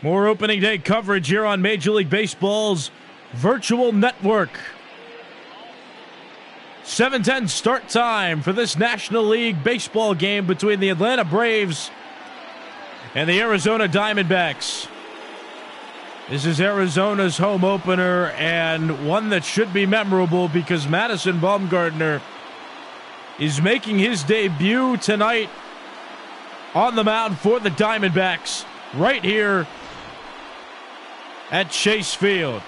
More opening day coverage here on Major League Baseball's virtual network. 7:10 start time for this National League Baseball game between the Atlanta Braves and the Arizona Diamondbacks. This is Arizona's home opener, and one that should be memorable because Madison Bumgarner is making his debut tonight on the mound for the Diamondbacks right here at Chase Field.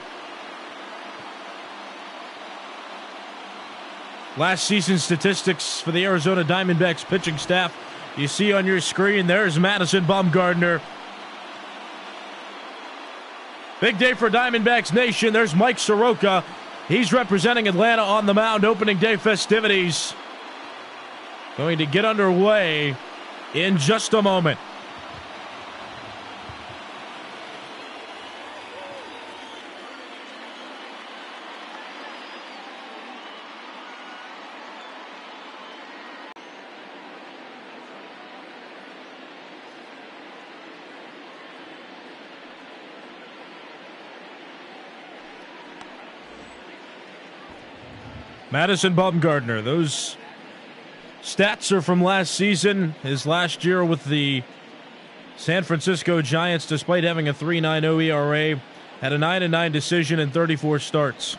Last season's statistics for the Arizona Diamondbacks pitching staff, you see on your screen. There's Madison Bumgarner. Big day for Diamondbacks Nation. There's Mike Soroka. He's representing Atlanta on the mound. Opening day festivities going to get underway in just a moment. Madison Bumgarner, those stats are from last season, his last year with the San Francisco Giants. Despite having a 3.90 ERA, had a 9-9 decision in 34 starts.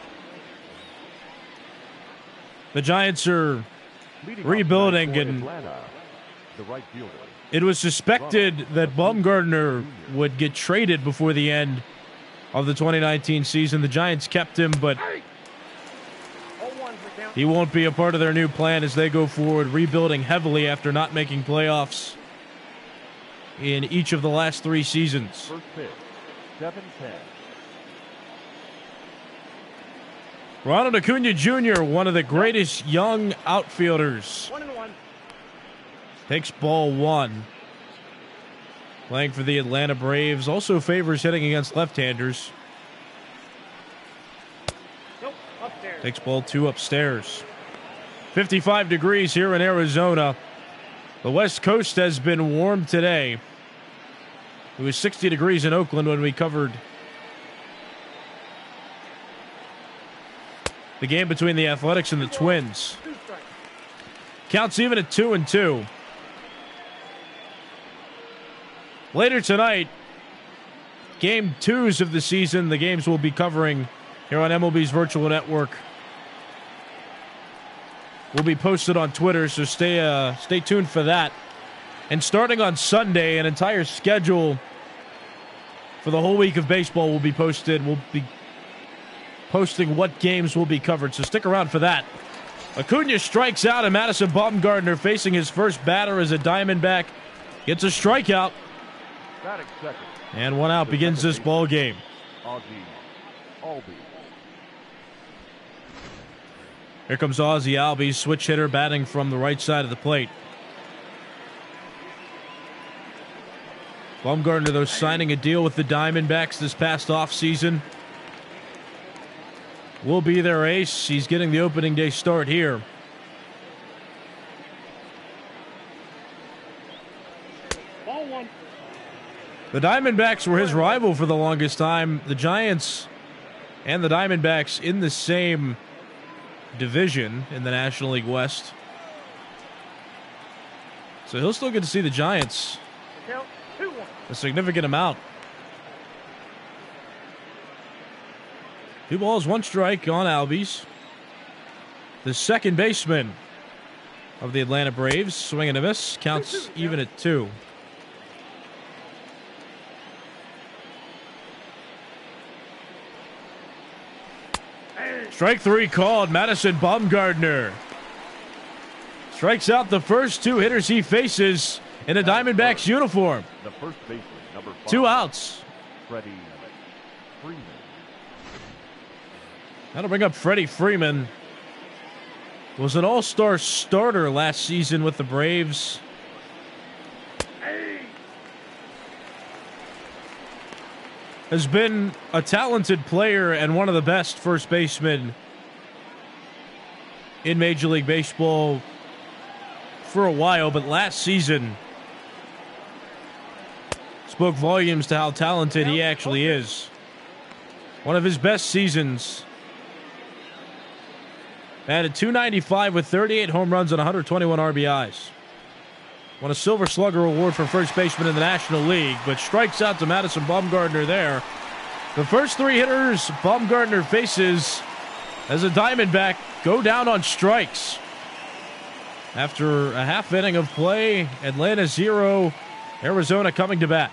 The Giants are rebuilding, and it was suspected that Bumgarner would get traded before the end of the 2019 season. The Giants kept him, but he won't be a part of their new plan as they go forward, rebuilding heavily after not making playoffs in each of the last 3 seasons. First pitch, 7-10. Ronald Acuna Jr., one of the greatest young outfielders. 1-1. Takes ball 1. Playing for the Atlanta Braves. Also favors hitting against left-handers. Takes ball 2 upstairs. 55 degrees here in Arizona. The West Coast has been warm today. It was 60 degrees in Oakland when we covered the game between the Athletics and the Twins. Counts even at 2-2. Later tonight, game 2s of the season, the games we'll be covering here on MLB's virtual network will be posted on Twitter, so stay tuned for that. And starting on Sunday, an entire schedule for the whole week of baseball will be posted. We'll be posting what games will be covered, so stick around for that. Acuna strikes out, and Madison Bumgarner, facing his first batter as a Diamondback, gets a strikeout. And 1 out begins this ball game. Here comes Ozzie Albies, switch hitter, batting from the right side of the plate. Bumgarner, though, signing a deal with the Diamondbacks this past offseason. Will be their ace. He's getting the opening day start here. Ball 1. The Diamondbacks were his rival for the longest time. The Giants and the Diamondbacks in the same division in the National League West. So he'll still get to see the Giants a significant amount. 2 balls, 1 strike on Albies. The second baseman of the Atlanta Braves, swing and a miss, counts even at 2. Strike 3 called. Madison Bumgarner strikes out the first 2 hitters he faces in a Diamondbacks uniform. The first baseman, number 5. 2 outs. Freddie Freeman. That'll bring up Freddie Freeman. Was an all-star starter last season with the Braves. Has been a talented player and one of the best first basemen in Major League Baseball for a while, but last season spoke volumes to how talented he actually is. One of his best seasons. Batted .295 with 38 home runs and 121 RBIs. Won a Silver Slugger award for first baseman in the National League, but strikes out to Madison Bumgarner there. The first three hitters Bumgarner faces as a Diamondback go down on strikes. After a half inning of play, Atlanta 0, Arizona coming to bat.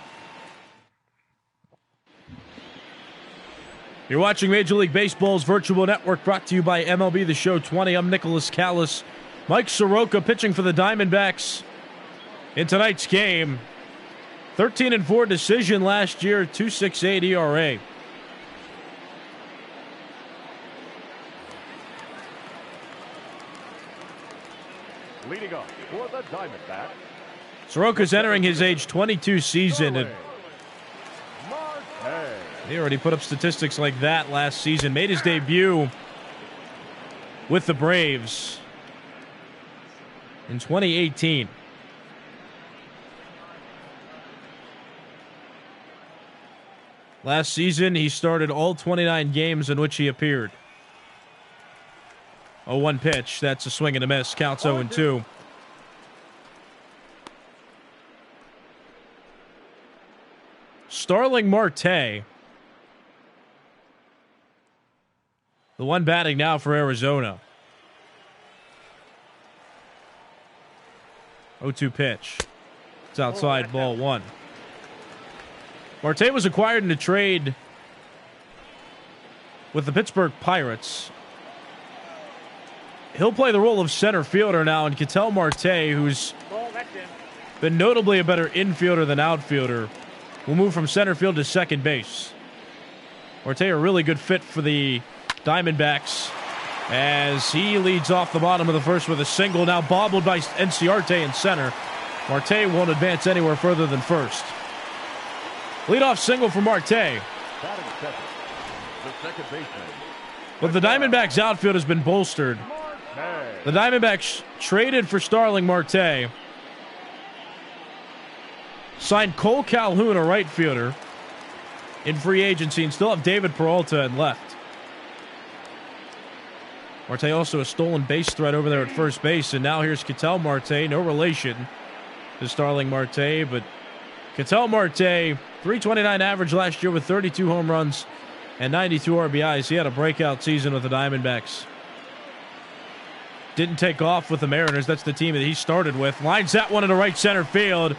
You're watching Major League Baseball's virtual network, brought to you by MLB The Show 20. I'm Nicholas Callis. Mike Soroka pitching for the Diamondbacks in tonight's game. 13-4 decision last year, 2.68 ERA. Leading up for the Diamondbacks, Soroka's entering his age 22 season, and Marte. he already put up statistics like that last season. Made his debut with the Braves in 2018. Last season, he started all 29 games in which he appeared. 0-1 pitch. That's a swing and a miss. Counts 0-2. Starling Marte, the one batting now for Arizona. 0-2 pitch. It's outside, ball one. Marte was acquired in a trade with the Pittsburgh Pirates. He'll play the role of center fielder now, and Ketel Marte, who's been notably a better infielder than outfielder, will move from center field to second base. Marte, a really good fit for the Diamondbacks, as he leads off the bottom of the first with a single, now bobbled by Enciarte in center. Marte won't advance anywhere further than first. Leadoff single for Marte. Batting second, the second baseman. But the Diamondbacks outfield has been bolstered. The Diamondbacks traded for Starling Marte. Signed Cole Calhoun, a right fielder, in free agency, and still have David Peralta in left. Marte also a stolen base threat over there at first base, and now here's Ketel Marte, no relation to Starling Marte, but Ketel Marte, .329 average last year with 32 home runs and 92 RBIs. He had a breakout season with the Diamondbacks. Didn't take off with the Mariners. That's the team that he started with. Lines that one into right center field.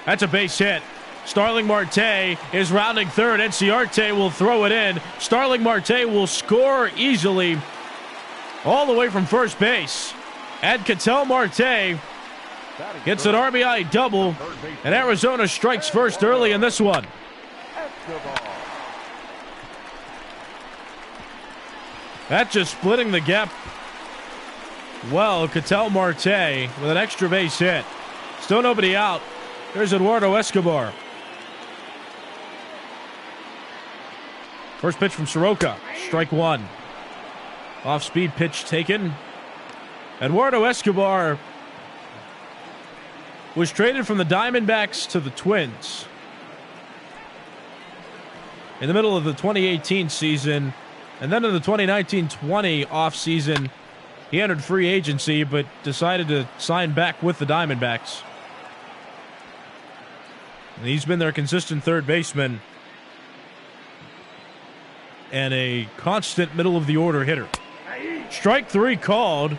That's a base hit. Starling Marte is rounding third. Enciarte will throw it in. Starling Marte will score easily all the way from first base. And Ketel Marte gets an RBI double, and Arizona strikes first early in this one. That's just splitting the gap. Well, Ketel Marte with an extra base hit. Still nobody out. There's Eduardo Escobar. First pitch from Soroka. Strike one. Off-speed pitch taken. Eduardo Escobar was traded from the Diamondbacks to the Twins in the middle of the 2018 season. And then in the 2019-20 offseason, he entered free agency, but decided to sign back with the Diamondbacks. And he's been their consistent third baseman and a constant middle-of-the-order hitter. Strike three called.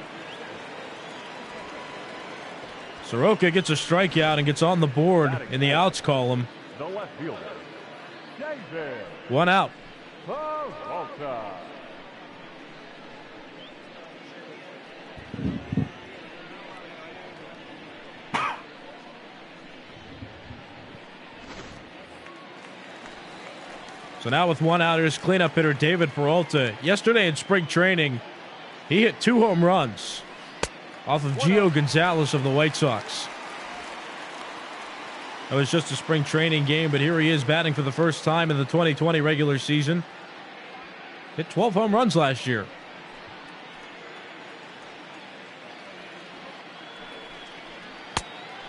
Soroka gets a strikeout and gets on the board in the outs column. The left fielder, David One out. Peralta. So now with one out, here's cleanup hitter David Peralta. Yesterday in spring training, he hit 2 home runs off of Gio Gonzalez of the White Sox. That was just a spring training game, but here he is batting for the first time in the 2020 regular season. Hit 12 home runs last year.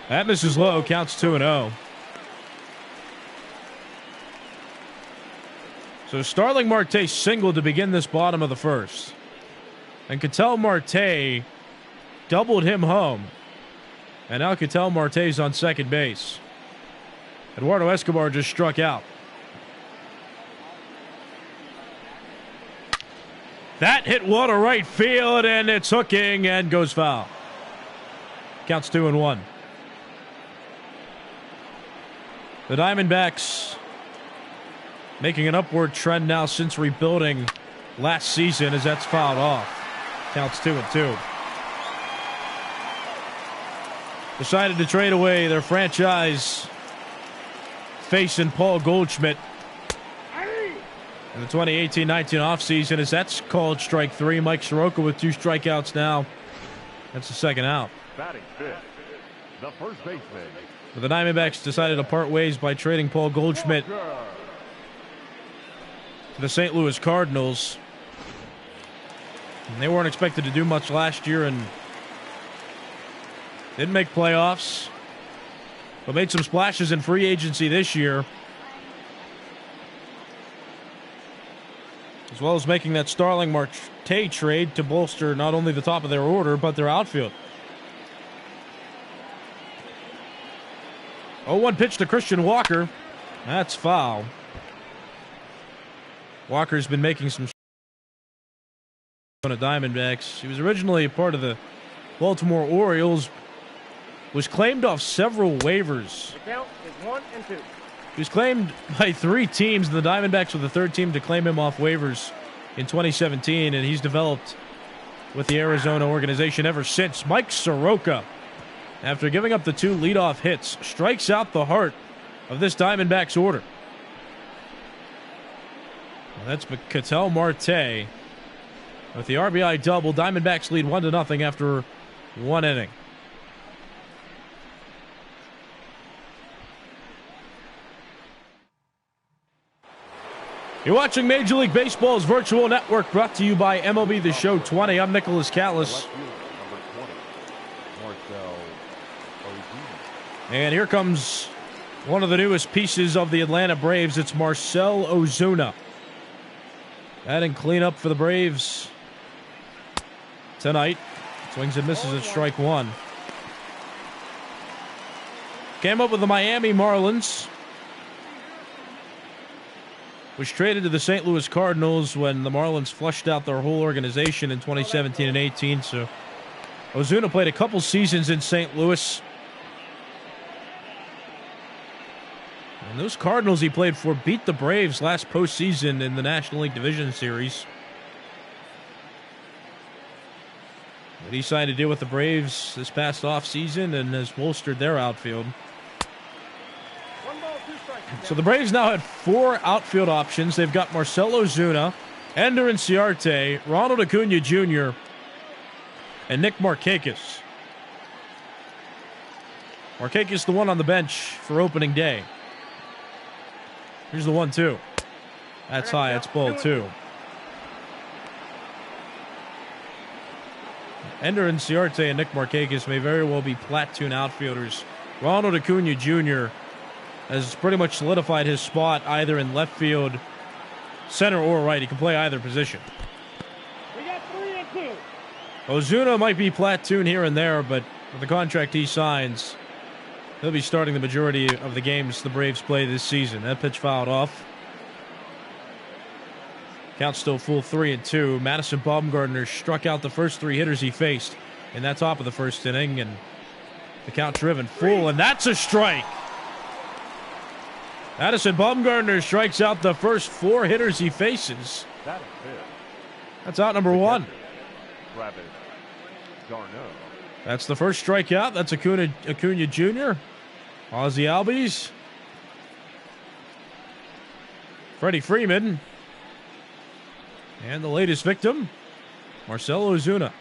That misses low, counts 2-0. So Starling Marte singled to begin this bottom of the first. And Ketel Marte doubled him home. And now Ketel Marte's on second base. Eduardo Escobar just struck out. That hit one to right field, and it's hooking and goes foul. Counts 2-1. The Diamondbacks making an upward trend now since rebuilding last season as that's fouled off. Counts 2-2. Decided to trade away their franchise face in Paul Goldschmidt in the 2018-19 offseason as that's called strike three. Mike Soroka with 2 strikeouts now. That's the second out. Batting fifth, the first baseman. But the Diamondbacks decided to part ways by trading Paul Goldschmidt to the St. Louis Cardinals. And they weren't expected to do much last year and didn't make playoffs, but made some splashes in free agency this year, as well as making that Starling Marte trade to bolster not only the top of their order, but their outfield. 0-1 pitch to Christian Walker. That's foul. Walker's been making some on the Diamondbacks. He was originally a part of the Baltimore Orioles, was claimed off several waivers. The count is 1-2. He was claimed by 3 teams, and the Diamondbacks were the 3rd team to claim him off waivers in 2017, and he's developed with the Arizona organization ever since. Mike Soroka, after giving up the 2 leadoff hits, strikes out the heart of this Diamondbacks order. Well, that's Ketel Marte with the RBI double. Diamondbacks lead 1-0 after 1 inning. You're watching Major League Baseball's virtual network, brought to you by MLB The Show 20. I'm Nicholas Callis. And here comes one of the newest pieces of the Atlanta Braves. It's Marcell Ozuna. Adding cleanup for the Braves tonight. Swings and misses at strike one. Came up with the Miami Marlins, was traded to the St. Louis Cardinals when the Marlins flushed out their whole organization in 2017 and 18. So Ozuna played a couple seasons in St. Louis. And those Cardinals he played for beat the Braves last postseason in the National League Division Series. But he signed a deal with the Braves this past offseason and has bolstered their outfield. So the Braves now had 4 outfield options. They've got Marcell Ozuna, Ender Inciarte, Ronald Acuna Jr., and Nick Markakis. Markakis the one on the bench for opening day. Here's the 1-2. That's high. That's ball 2. Ender Inciarte and Nick Markakis may very well be platoon outfielders. Ronald Acuna Jr. has pretty much solidified his spot either in left field, center, or right. He can play either position. We got 3-2. Ozuna might be platoon here and there, but with the contract he signs, he'll be starting the majority of the games the Braves play this season. That pitch fouled off. Count still full 3-2. Madison Bumgarner struck out the first 3 hitters he faced in that top of the first inning, and the count driven full, and that's a strike. Madison Bumgarner strikes out the first 4 hitters he faces. That's out number 1. That's the first strikeout. That's Acuna Jr., Ozzie Albies, Freddie Freeman, and the latest victim, Marcell Ozuna.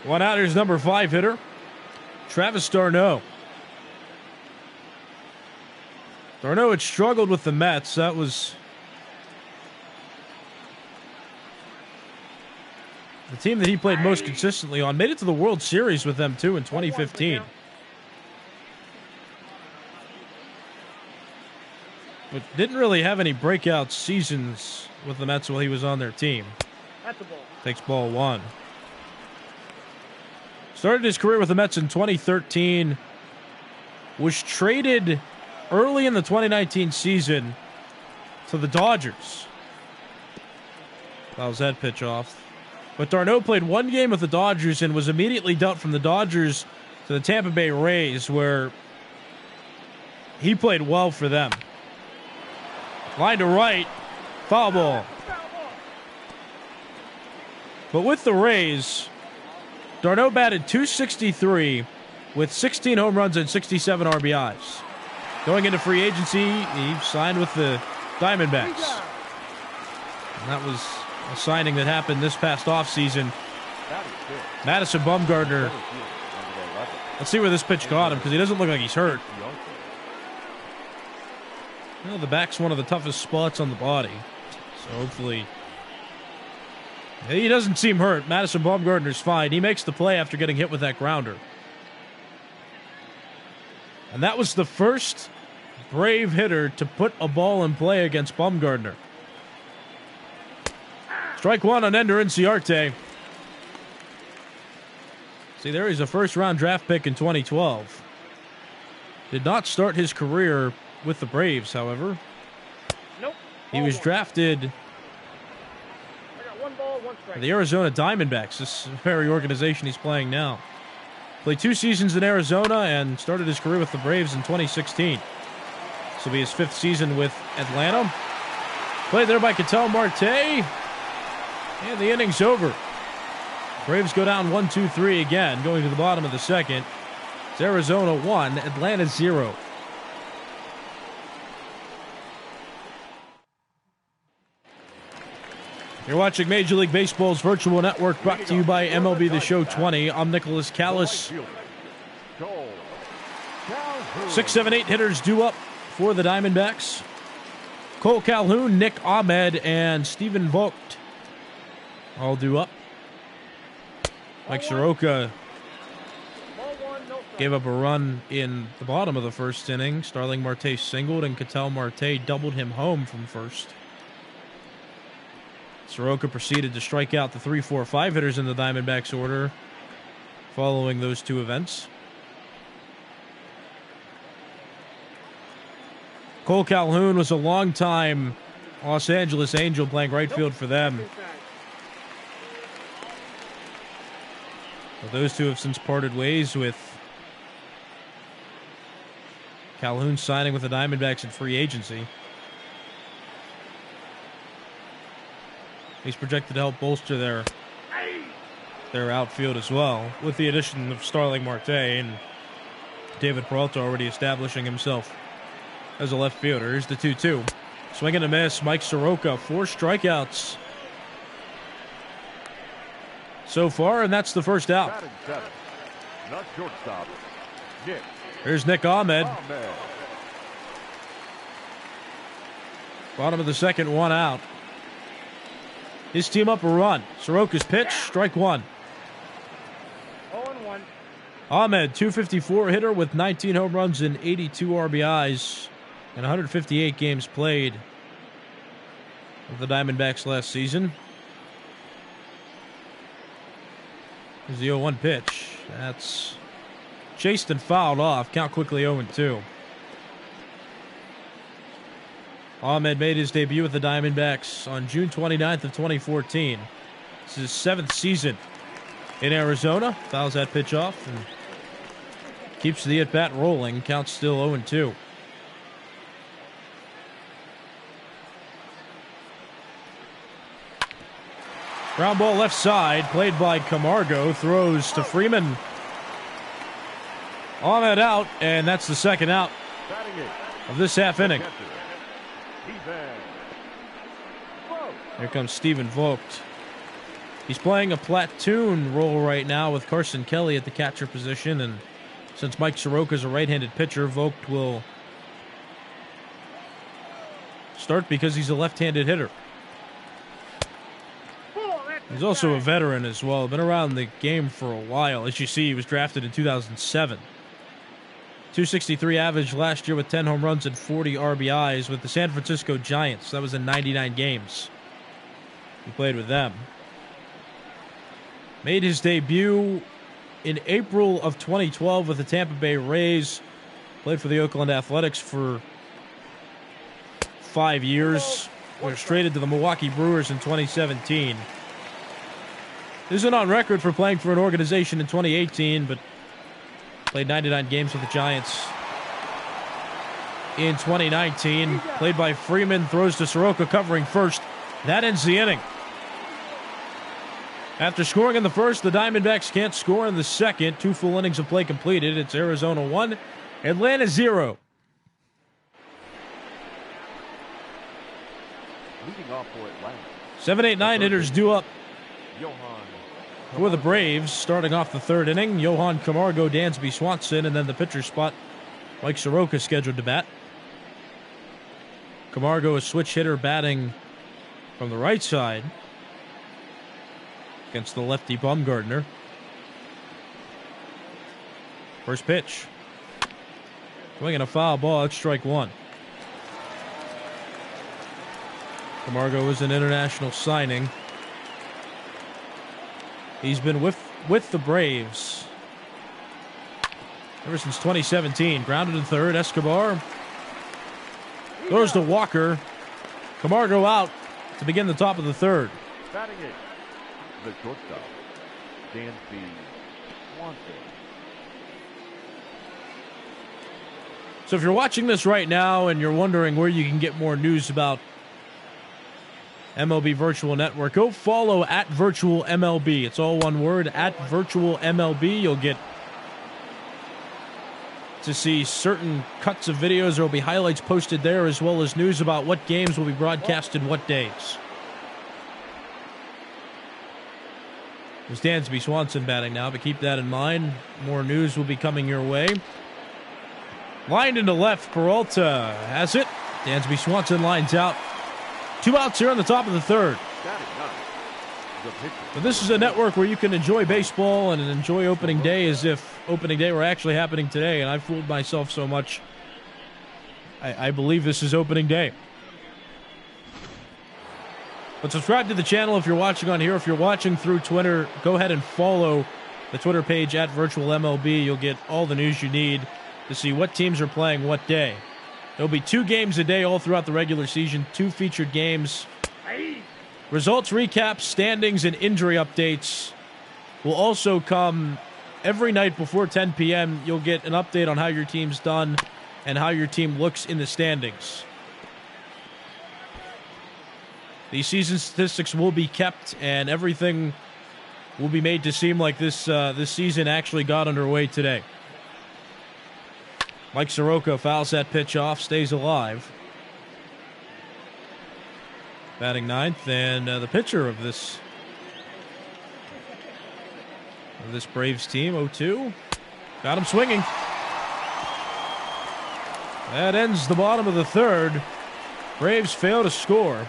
One out, here's number 5 hitter, Travis d'Arnaud. d'Arnaud had struggled with the Mets. That was the team that he played most consistently on. Made it to the World Series with them, too, in 2015. but didn't really have any breakout seasons with the Mets while he was on their team. That's a ball. Takes ball one. Started his career with the Mets in 2013. Was traded early in the 2019 season to the Dodgers. Fouls that pitch off. But d'Arnaud played one game with the Dodgers and was immediately dumped from the Dodgers to the Tampa Bay Rays, where he played well for them. Line to right, foul ball. But with the Rays, d'Arnaud batted .263 with 16 home runs and 67 RBIs. Going into free agency, he signed with the Diamondbacks. And that was a signing that happened this past offseason. Madison Bumgarner. Let's see where this pitch caught him, because he doesn't look like he's hurt. Well, the back's one of the toughest spots on the body. So hopefully... He doesn't seem hurt. Madison Bumgarner's fine. He makes the play after getting hit with that grounder. And that was the first Brave hitter to put a ball in play against Bumgarner. Strike one on Ender Inciarte. See, there he's a first-round draft pick in 2012. Did not start his career with the Braves, however. Nope. He was drafted for the Arizona Diamondbacks, this very organization he's playing now. Played 2 seasons in Arizona and started his career with the Braves in 2016. This will be his 5th season with Atlanta. Played there by Ketel Marte. And the inning's over. Braves go down 1-2-3 again, going to the bottom of the second. It's Arizona 1, Atlanta 0. You're watching Major League Baseball's virtual network, brought to you by MLB The Show 20. I'm Nicholas Callis. 6, 7, 8 hitters due up for the Diamondbacks. Cole Calhoun, Nick Ahmed, and Stephen Vogt all due up. Mike Soroka gave up a run in the bottom of the first inning. Starling Marte singled, and Ketel Marte doubled him home from first. Soroka proceeded to strike out the 3, 4, 5 hitters in the Diamondbacks order following those 2 events. Cole Calhoun was a longtime Los Angeles Angel playing right field for them. But those 2 have since parted ways, with Calhoun signing with the Diamondbacks in free agency. He's projected to help bolster their outfield as well, with the addition of Starling Marte and David Peralta already establishing himself as a left fielder. Here's the 2-2. Swing and a miss. Mike Soroka, 4 strikeouts so far, and that's the first out. Here's Nick Ahmed. Bottom of the second, 1 out. His team up a run. Soroka's pitch, strike 1. 0-1. Ahmed, .254 hitter with 19 home runs and 82 RBIs and 158 games played with the Diamondbacks last season. Here's the 0-1 pitch. That's chased and fouled off. Count quickly 0-2. Ahmed made his debut with the Diamondbacks on June 29th of 2014. This is his 7th season in Arizona. Fouls that pitch off and keeps the at-bat rolling. Count still 0-2. Ground ball left side, played by Camargo. Throws to Freeman. Ahmed out, and that's the second out of this half inning. Here comes Stephen Vogt. He's playing a platoon role right now with Carson Kelly at the catcher position, and since Mike Soroka is a right-handed pitcher, Vogt will start because he's a left-handed hitter. He's also a veteran as well. Been around the game for a while. As you see, he was drafted in 2007. .263 average last year with 10 home runs and 40 RBIs with the San Francisco Giants. That was in 99 games. He played with them. Made his debut in April of 2012 with the Tampa Bay Rays. Played for the Oakland Athletics for 5 years. Was traded to the Milwaukee Brewers in 2017. Isn't on record for playing for an organization in 2018, but played 99 games with the Giants in 2019. Played by Freeman, throws to Soroka covering first. That ends the inning. After scoring in the first, the Diamondbacks can't score in the second. 2 full innings of play completed. It's Arizona 1, Atlanta 0. Leading off for Atlanta. 7, 8, 9 hitters due up Johan for the Braves. Starting off the third inning, Johan Camargo, Dansby Swanson, and then the pitcher spot, Mike Soroka scheduled to bat. Camargo, a switch hitter, batting from the right side against the lefty Bumgardner. First pitch. Swinging a foul ball, it's strike one. Camargo is an international signing. He's been with the Braves ever since 2017. Grounded to third. Escobar throws to Walker. Camargo out to begin the top of the third. batting it. The shortstop, Dansby Swanson. So if you're watching this right now and you're wondering where you can get more news about MLB Virtual Network, go follow at Virtual MLB. It's all one word, at Virtual MLB. You'll get to see certain cuts of videos. There will be highlights posted there, as well as news about what games will be broadcasted what days. There's Dansby Swanson batting now, but keep that in mind. More news will be coming your way. Lined into left, Peralta has it. Dansby Swanson lines out. 2 outs here on the top of the third. But this is a network where you can enjoy baseball and enjoy opening day as if opening day were actually happening today, and I fooled myself so much. I believe this is opening day. But subscribe to the channel if you're watching on here. If you're watching through Twitter, go ahead and follow the Twitter page at Virtual MLB. You'll get all the news you need to see what teams are playing what day. There'll be 2 games a day all throughout the regular season, 2 featured games. Results recaps, standings, and injury updates will also come every night before 10 p.m. You'll get an update on how your team's done and how your team looks in the standings. These season statistics will be kept, and everything will be made to seem like this season actually got underway today. Mike Soroka fouls that pitch off, stays alive. Batting ninth, and the pitcher of this Braves team, 0-2. Got him swinging. That ends the bottom of the third. Braves fail to score.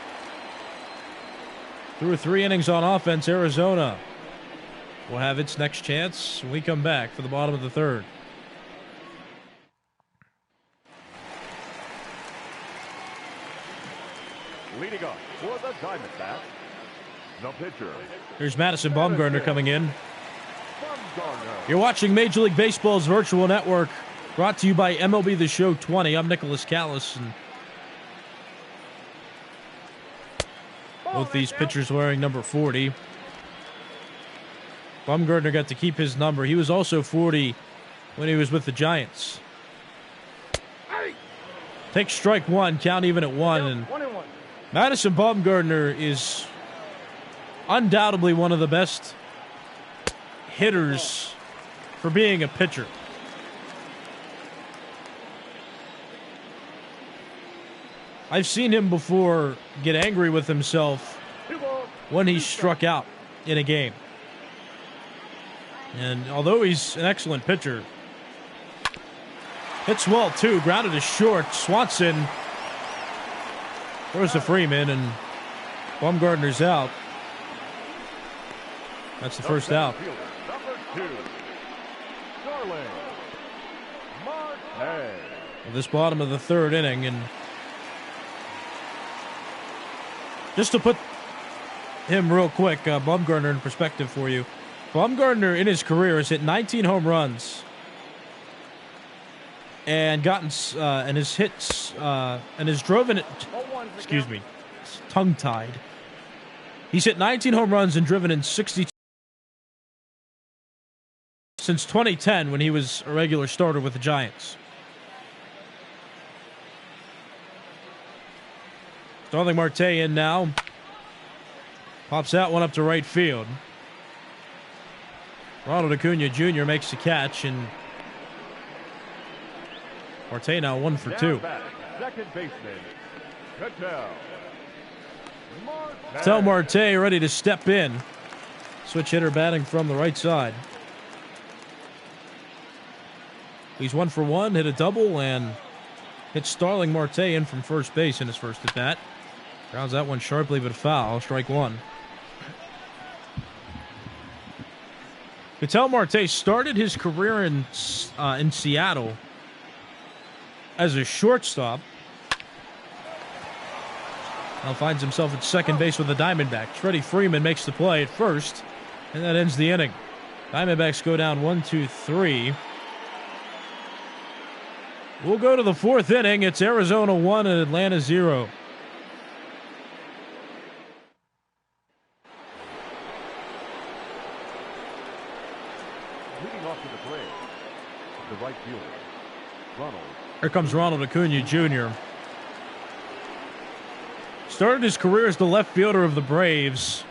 Through 3 innings on offense, Arizona will have its next chance when we come back for the bottom of the third. Leading up for the Diamondbacks, the pitcher. Here's Madison Bumgardner coming in. Bumgarner. You're watching Major League Baseball's Virtual Network, brought to you by MLB The Show 20. I'm Nicholas Callis, and both these pitchers wearing number 40. Bumgardner got to keep his number. He was also 40 when he was with the Giants. Takes strike one, count even at 1. And 1-1. Madison Bumgardner is undoubtedly one of the best hitters for being a pitcher. I've seen him before get angry with himself when he struck out in a game. And although he's an excellent pitcher, hits well too, grounded to short. Swanson throws to Freeman, and Bumgardner's out. That's the first out. Number 2, Darling Marte. Hey. This bottom of the third inning. And just to put him real quick, Bumgarner in perspective for you. Bumgarner in his career has hit 19 home runs and gotten and his hits and has driven it. Excuse me, tongue-tied. He's hit 19 home runs and driven in 62 since 2010 when he was a regular starter with the Giants. Starling Marte in now. Pops that one up to right field. Ronald Acuna Jr. makes the catch, and Marte now 1 for 2. Second baseman, Ketel Marte ready to step in. Switch hitter batting from the right side. He's 1 for 1, hit a double, and hit Starling Marte in from first base in his first at bat. Grounds that one sharply, but foul. Strike one. Ketel Marte started his career in Seattle as a shortstop. Now finds himself at second base with the Diamondbacks. Freddie Freeman makes the play at first, and that ends the inning. Diamondbacks go down 1-2-3. We'll go to the fourth inning. It's Arizona 1 and Atlanta 0. Leading off to the plate, the right fielder, Ronald. Here comes Ronald Acuna Jr. Started his career as the left fielder of the Braves.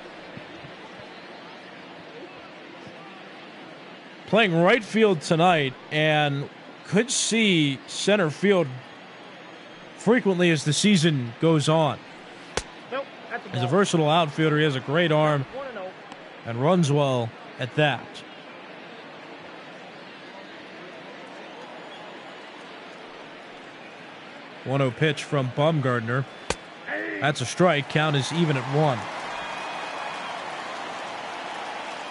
Playing right field tonight, and could see center field frequently as the season goes on. Nope, As a versatile outfielder, he has a great arm and runs well at that. One-zero pitch from Bumgarner. That's a strike. Count is even at 1.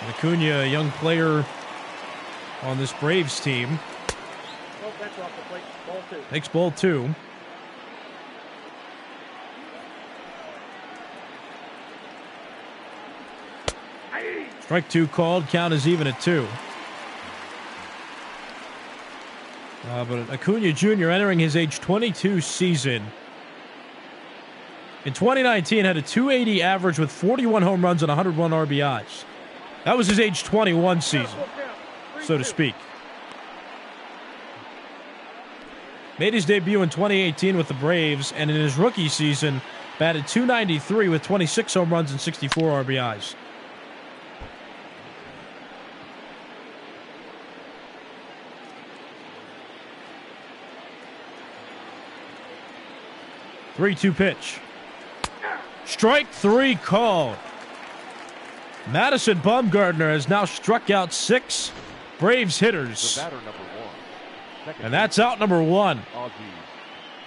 And Acuna, a young player on this Braves team. Nope, that's off the plate. Ball 2. Takes ball 2. Strike 2 called. Count is even at 2. But Acuna Jr. entering his age 22 season. In 2019, had a .280 average with 41 home runs and 101 RBIs. That was his age 21 season, so to speak. Made his debut in 2018 with the Braves, and in his rookie season, batted .293 with 26 home runs and 64 RBIs. Three-two pitch. Strike 3 called. Madison Bumgarner has now struck out 6 Braves hitters. The batter number 1. And that's out number 1.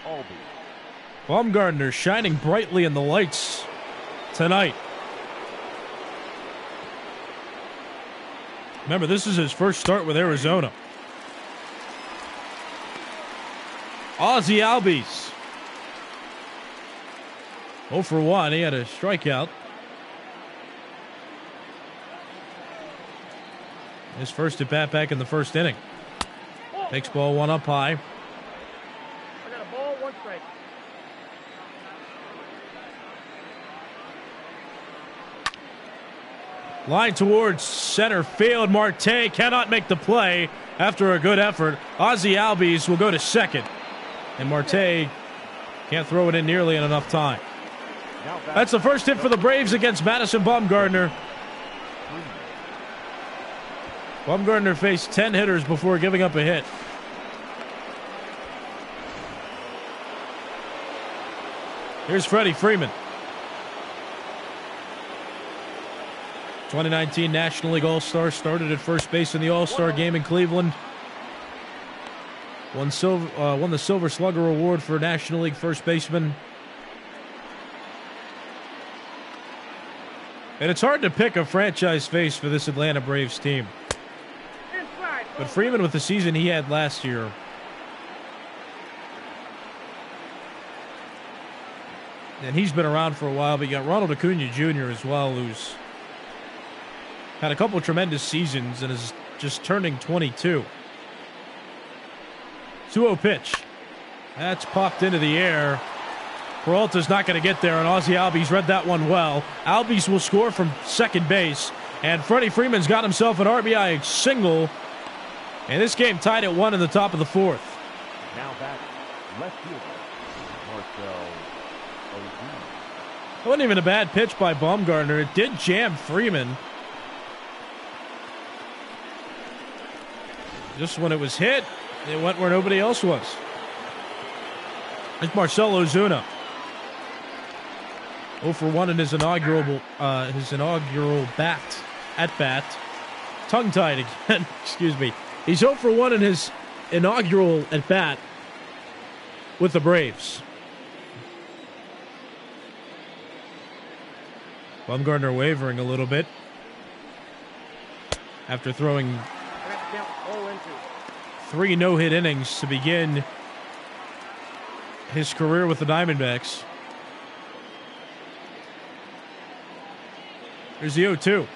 Albee. Bumgarner shining brightly in the lights tonight. Remember, this is his first start with Arizona. Ozzie Albies. 0 for 1. He had a strikeout. His first at bat back in the first inning. Takes ball 1 up high. I got a ball, 1 strike. Line towards center field. Marte cannot make the play after a good effort. Ozzie Albies will go to second. And Marte can't throw it in nearly in enough time. That's the first hit for the Braves against Madison Bumgarner. Bumgarner faced 10 hitters before giving up a hit. Here's Freddie Freeman. 2019 National League All-Star, started at first base in the All-Star game in Cleveland. Won the Silver Slugger Award for National League first baseman. And it's hard to pick a franchise face for this Atlanta Braves team. But Freeman, with the season he had last year, And he's been around for a while, but you got Ronald Acuna Jr. as well, who's had a couple of tremendous seasons and is just turning 22. 2-0 pitch. That's popped into the air. Peralta's not going to get there, and Ozzie Albies read that one well. Albies will score from second base, and Freddie Freeman's got himself an RBI single. And this game tied at 1 in the top of the fourth. Now back, left fielder, Marcel Ozuna. It wasn't even a bad pitch by Baumgartner. It did jam Freeman. Just when it was hit, it went where nobody else was. It's Marcel Ozuna. 0 for 1 in his inaugural at-bat. Tongue-tied again, excuse me. He's 0 for 1 in his inaugural at-bat with the Braves. Baumgartner wavering a little bit after throwing 3 no-hit innings to begin his career with the Diamondbacks. Here's the 0-2.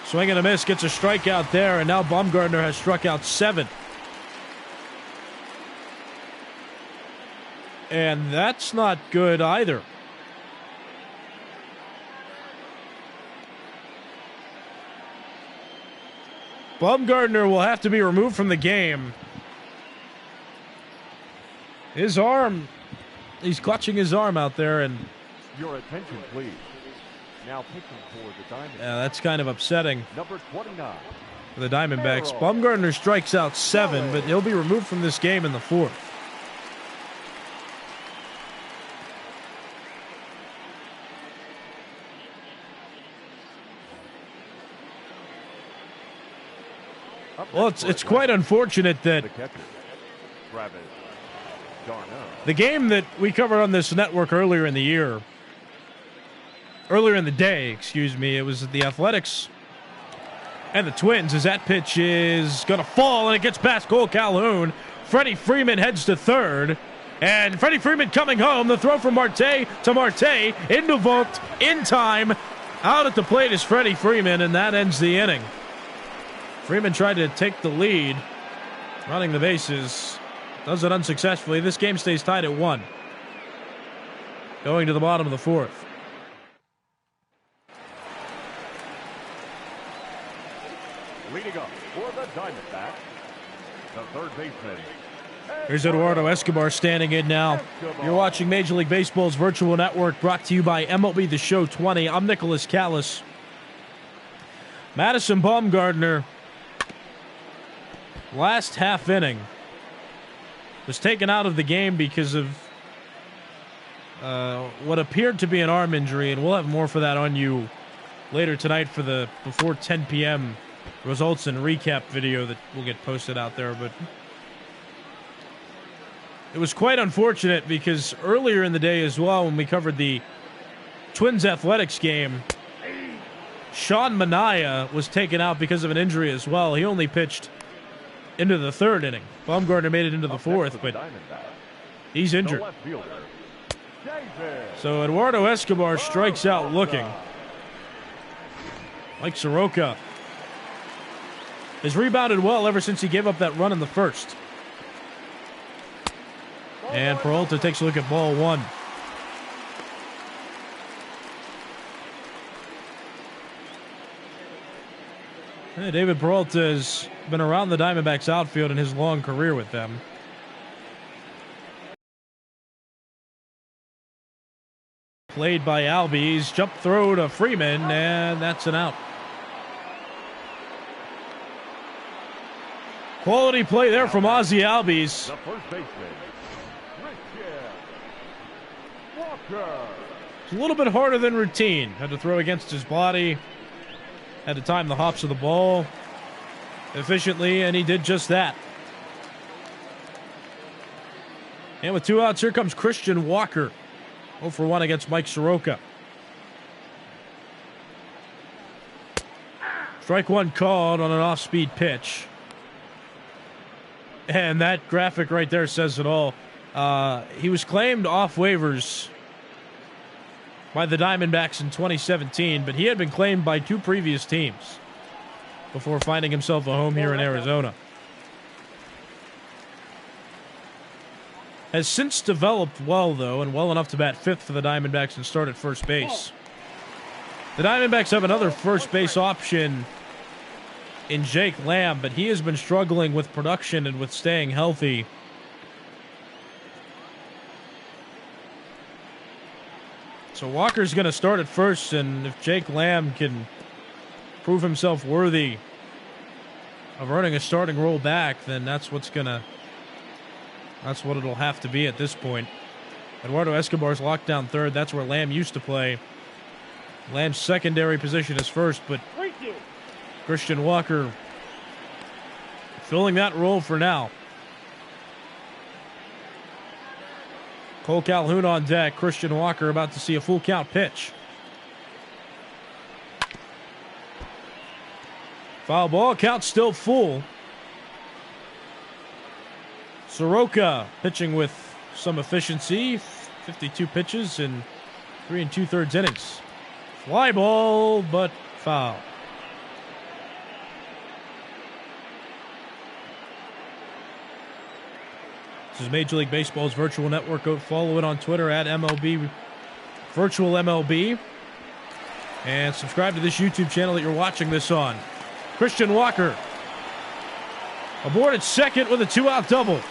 Swing and a miss, gets a strikeout there, and now Baumgartner has struck out 7. And that's not good either. Baumgartner will have to be removed from the game. His arm, he's clutching his arm out there, and Your attention, please. Now pitching for the Diamondbacks. yeah, that's kind of upsetting Number 29. for the Diamondbacks. Baumgartner strikes out 7, but he'll be removed from this game in the 4th. Well, it's quite unfortunate that The catcher, Travis d'Arnaud. the game that we covered on this network earlier in the day, it was the Athletics and the Twins, as that pitch is going to fall, and it gets past Cole Calhoun. Freddie Freeman heads to third, and Freddie Freeman coming home. The throw from Marte to Marte, into vault, in time. Out at the plate is Freddie Freeman, and that ends the inning. Freeman tried to take the lead, running the bases. Does it unsuccessfully. This game stays tied at 1. Going to the bottom of the 4th. Leading up for the Diamondbacks, the third baseman. Here's Eduardo Escobar standing in now. You're watching Major League Baseball's virtual network, brought to you by MLB The Show 20. I'm Nicholas Callis. Madison Baumgartner, last half inning, was taken out of the game because of what appeared to be an arm injury, and we'll have more for that on you later tonight for the before 10 p.m. results and recap video that will get posted out there. But it was quite unfortunate because earlier in the day as well, when we covered the Twins Athletics game, Sean Manaea was taken out because of an injury as well. He only pitched into the 3rd inning. Baumgartner made it into the 4th, but he's injured. So Eduardo Escobar strikes out looking. Mike Soroka has rebounded well ever since he gave up that run in the 1st. And Peralta takes a look at ball 1. David Peralta has been around the Diamondbacks outfield in his long career with them. Played by Albies, jump throw to Freeman, and that's an out. Quality play there from Ozzie Albies. The first baseman, Christian Walker. It's a little bit harder than routine. Had to throw against his body. Had to time the hops of the ball efficiently, and he did just that. And with 2 outs, here comes Christian Walker. 0 for 1 against Mike Soroka. Strike 1 called on an off-speed pitch. And that graphic right there says it all. He was claimed off waivers by the Diamondbacks in 2017, but he had been claimed by 2 previous teams before finding himself a home here in Arizona. Has since developed well, though, and well enough to bat 5th for the Diamondbacks and start at first base. The Diamondbacks have another first base option in Jake Lamb, but he has been struggling with production and with staying healthy. So Walker's going to start at first, and if Jake Lamb can prove himself worthy of earning a starting role back, then that's what it'll have to be at this point. Eduardo Escobar's locked down third. That's where Lamb used to play. Lamb's secondary position is first, but Christian Walker filling that role for now. Cole Calhoun on deck. Christian Walker about to see a full count pitch. Foul ball. Count still full. Soroka pitching with some efficiency. 52 pitches in 3 2/3 innings. Fly ball, but foul. This is Major League Baseball's virtual network. Go follow it on Twitter at MLB Virtual MLB. And subscribe to this YouTube channel that you're watching this on. Christian Walker aboard at second with a 2-out double.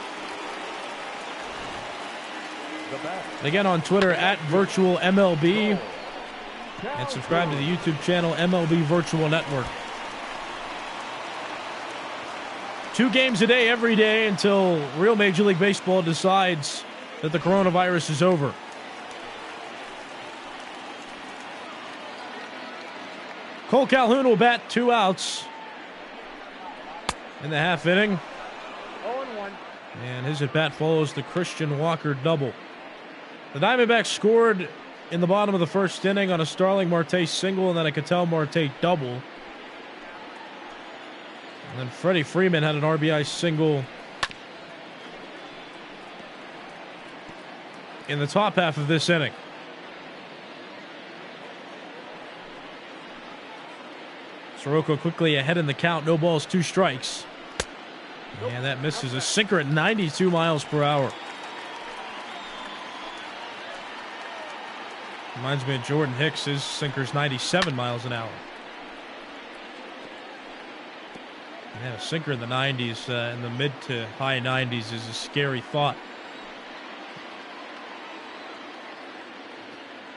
And again on Twitter at Virtual MLB. And subscribe to the YouTube channel MLB Virtual Network. 2 games a day every day until real Major League Baseball decides that the coronavirus is over. Cole Calhoun will bat 2 outs in the half inning. 0-1. And his at-bat follows the Christian Walker double. The Diamondbacks scored in the bottom of the first inning on a Starling Marte single and then a Ketel Marte double. And then Freddie Freeman had an RBI single in the top half of this inning. Soroka quickly ahead in the count. No balls, 2 strikes. And that misses. A sinker at 92 miles per hour. Reminds me of Jordan Hicks. His sinker's 97 miles an hour. Yeah, a sinker in the 90s, in the mid to high 90s is a scary thought.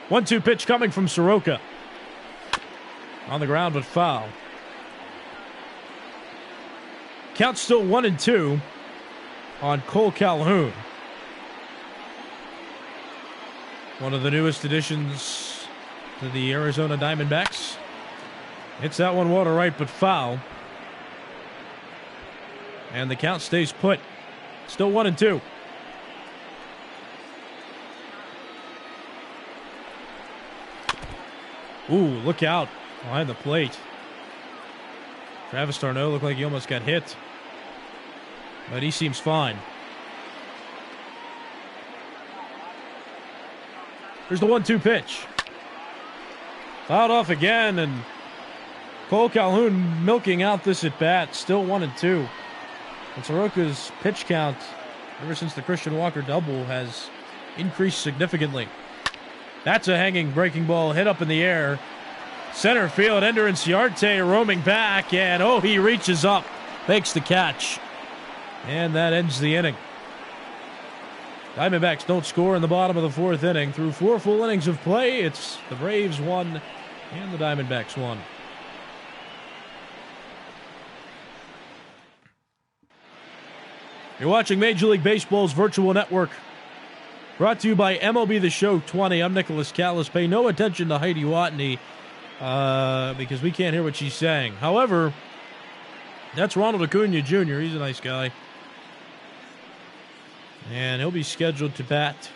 1-2 pitch coming from Soroka. On the ground, but foul. Count still 1-2 on Cole Calhoun. One of the newest additions to the Arizona Diamondbacks. Hits that one water right, but foul. And the count stays put. Still 1-2. Ooh, look out behind the plate. Travis d'Arnaud looked like he almost got hit. But he seems fine. Here's the 1-2 pitch. Fouled off again, and Cole Calhoun milking out this at bat. Still 1-2. And Soroka's pitch count, ever since the Christian Walker double, has increased significantly. That's a hanging breaking ball hit up in the air. Center field, Ender Inciarte roaming back, and oh, he reaches up, makes the catch. And that ends the inning. Diamondbacks don't score in the bottom of the 4th inning. Through 4 full innings of play, it's the Braves 1 and the Diamondbacks 1. You're watching Major League Baseball's virtual network. Brought to you by MLB The Show 20. I'm Nicholas Callis. Pay no attention to Heidi Watney because we can't hear what she's saying. However, that's Ronald Acuna Jr. He's a nice guy. And he'll be scheduled to bat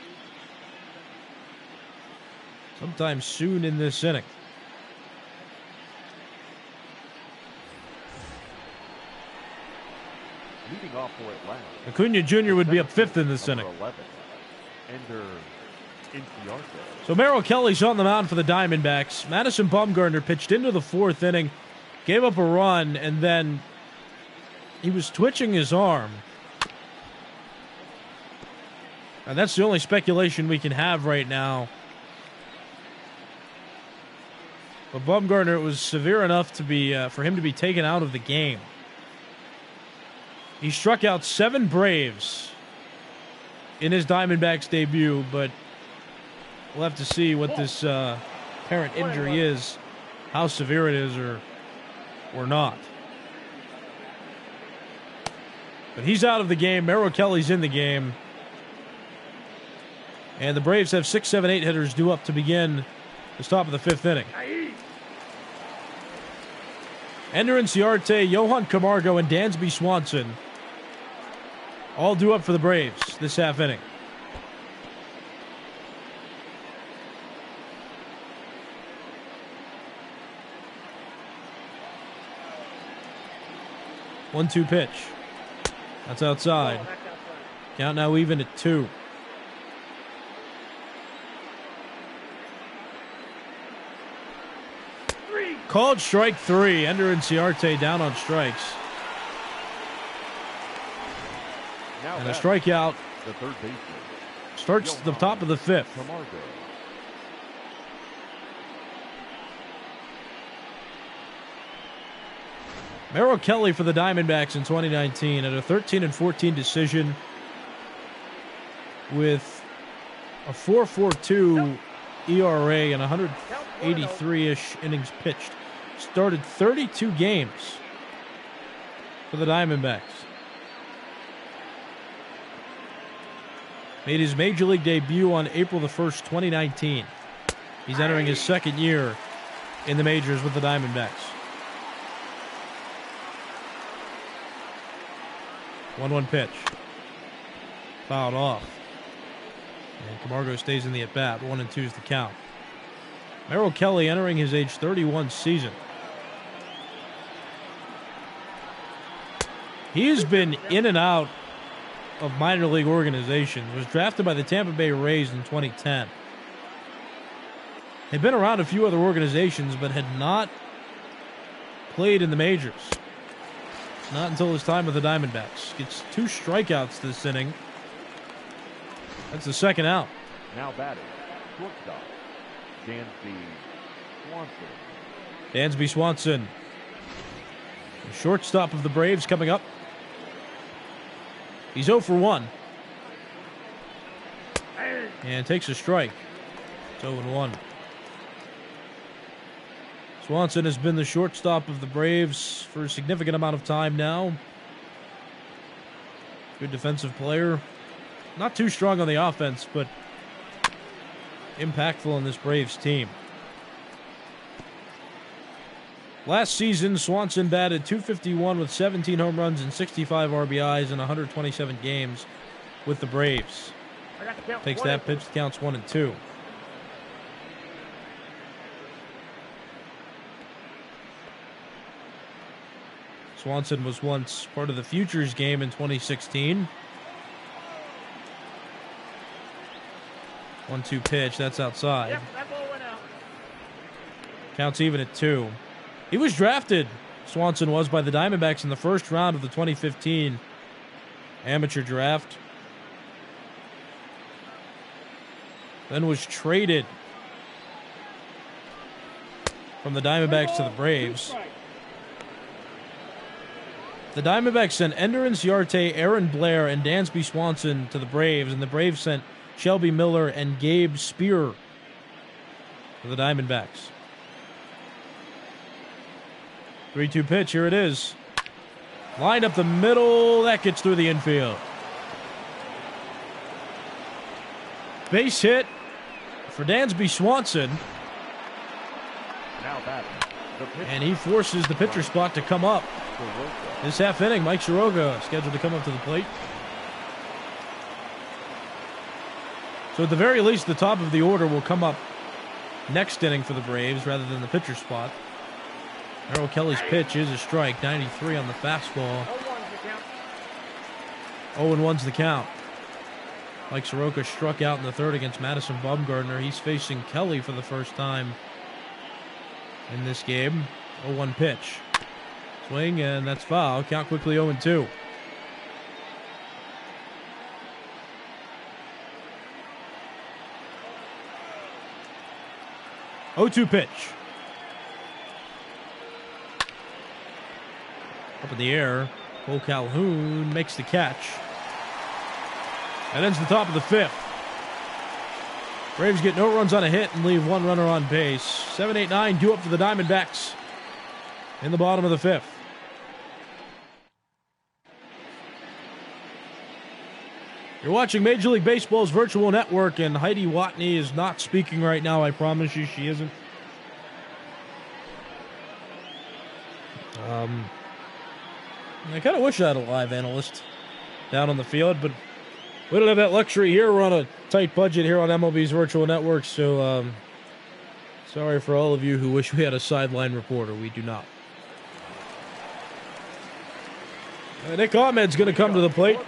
sometime soon in this inning. Leading off for Atlanta. Acuna Jr. would be up 5th in this inning. 11, Ender Inciarte. So Merrill Kelly's on the mound for the Diamondbacks. Madison Bumgarner pitched into the 4th inning, gave up a run, and then he was twitching his arm. And that's the only speculation we can have right now. But Bumgarner, it was severe enough to be for him to be taken out of the game. He struck out 7 Braves in his Diamondbacks debut, but we'll have to see what this apparent injury is, how severe it is or not. But he's out of the game. Merrill Kelly's in the game. And the Braves have 6, 7, 8 hitters due up to begin the top of the 5th inning. Ender Inciarte, Johan Camargo, and Dansby Swanson all due up for the Braves this half inning. One-two pitch. That's outside. Count now even at 2. Called strike 3. Ender Inciarte down on strikes. Now And a strikeout the third baseman. starts the top of the 5th. Camargo. Merrill Kelly for the Diamondbacks in 2019 at a 13-14 decision with a 4.42 ERA and 183-ish innings pitched. Started 32 games for the Diamondbacks. Made his Major League debut on April the 1st, 2019. He's entering his 2nd year in the majors with the Diamondbacks. 1-1 pitch. Fouled off. And Camargo stays in the at-bat. 1-2 is the count. Merrill Kelly entering his age 31 season. He has been in and out of minor league organizations. Was drafted by the Tampa Bay Rays in 2010. Had been around a few other organizations, but had not played in the majors. Not until his time with the Diamondbacks. Gets 2 strikeouts this inning. That's the 2nd out. Now batting, shortstop, Dansby Swanson. Dansby Swanson, the shortstop of the Braves, coming up. He's 0 for 1. And takes a strike. It's 0-1. Swanson has been the shortstop of the Braves for a significant amount of time now. Good defensive player. Not too strong on the offense, but impactful in this Braves team. Last season, Swanson batted .251 with 17 home runs and 65 RBIs in 127 games with the Braves. Takes that pitch, counts 1-2. Swanson was once part of the Futures game in 2016. 1-2 pitch, that's outside. Yep, that ball went out. Counts even at 2. He was drafted, Swanson was, by the Diamondbacks in the 1st round of the 2015 amateur draft. Then was traded from the Diamondbacks to the Braves. The Diamondbacks sent Ender Inciarte, Aaron Blair, and Dansby Swanson to the Braves, and the Braves sent Shelby Miller and Gabe Spear to the Diamondbacks. 3-2 pitch, here it is. Lined up the middle, that gets through the infield. Base hit for Dansby Swanson. Now batting, the pitcher. And he forces the pitcher spot to come up. This half inning, Mike Soroka scheduled to come up to the plate. So at the very least, the top of the order will come up next inning for the Braves rather than the pitcher spot. Merrill Kelly's pitch is a strike, 93 on the fastball. 0-1's the count. Mike Soroka struck out in the third against Madison Bumgarner. He's facing Kelly for the first time in this game. 0-1 pitch. Swing, and that's foul. Count quickly 0-2. Oh-2 pitch. Up in the air. Cole Calhoun makes the catch. That ends the top of the fifth. Braves get no runs on a hit and leave one runner on base. 7-8-9 due up for the Diamondbacks in the bottom of the fifth. You're watching Major League Baseball's virtual network, and Heidi Watney is not speaking right now. I promise you she isn't. I kind of wish I had a live analyst down on the field, but we don't have that luxury here. We're on a tight budget here on MLB's virtual network, so sorry for all of you who wish we had a sideline reporter. We do not. Nick Ahmed's going to come to the plate.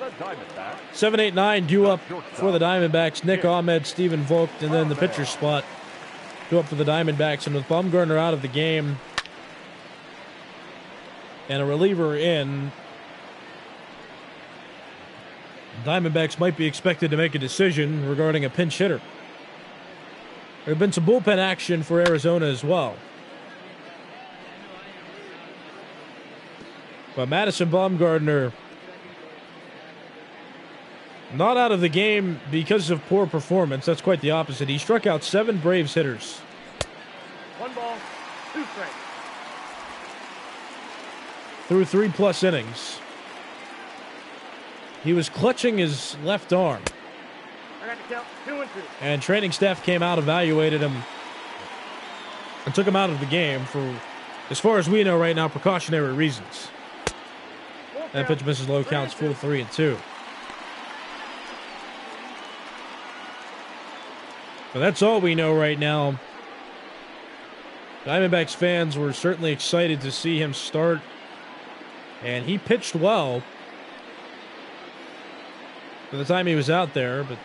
7-8-9 due up for the Diamondbacks. Nick Ahmed, Stephen Vogt, and then the pitcher's spot due up for the Diamondbacks. And with Bumgarner out of the game and a reliever in, Diamondbacks might be expected to make a decision regarding a pinch hitter. There have been some bullpen action for Arizona as well. But Madison Bumgarner not out of the game because of poor performance. That's quite the opposite. He struck out 7 Braves hitters. 1 ball, 2 strikes. Through 3+ innings. He was clutching his left arm. I got to count 2-2. And training staff came out, evaluated him, and took him out of the game for, as far as we know right now, precautionary reasons. That pitch misses low, counts full 3-2. But that's all we know right now. Diamondbacks fans were certainly excited to see him start, and he pitched well for the time he was out there, but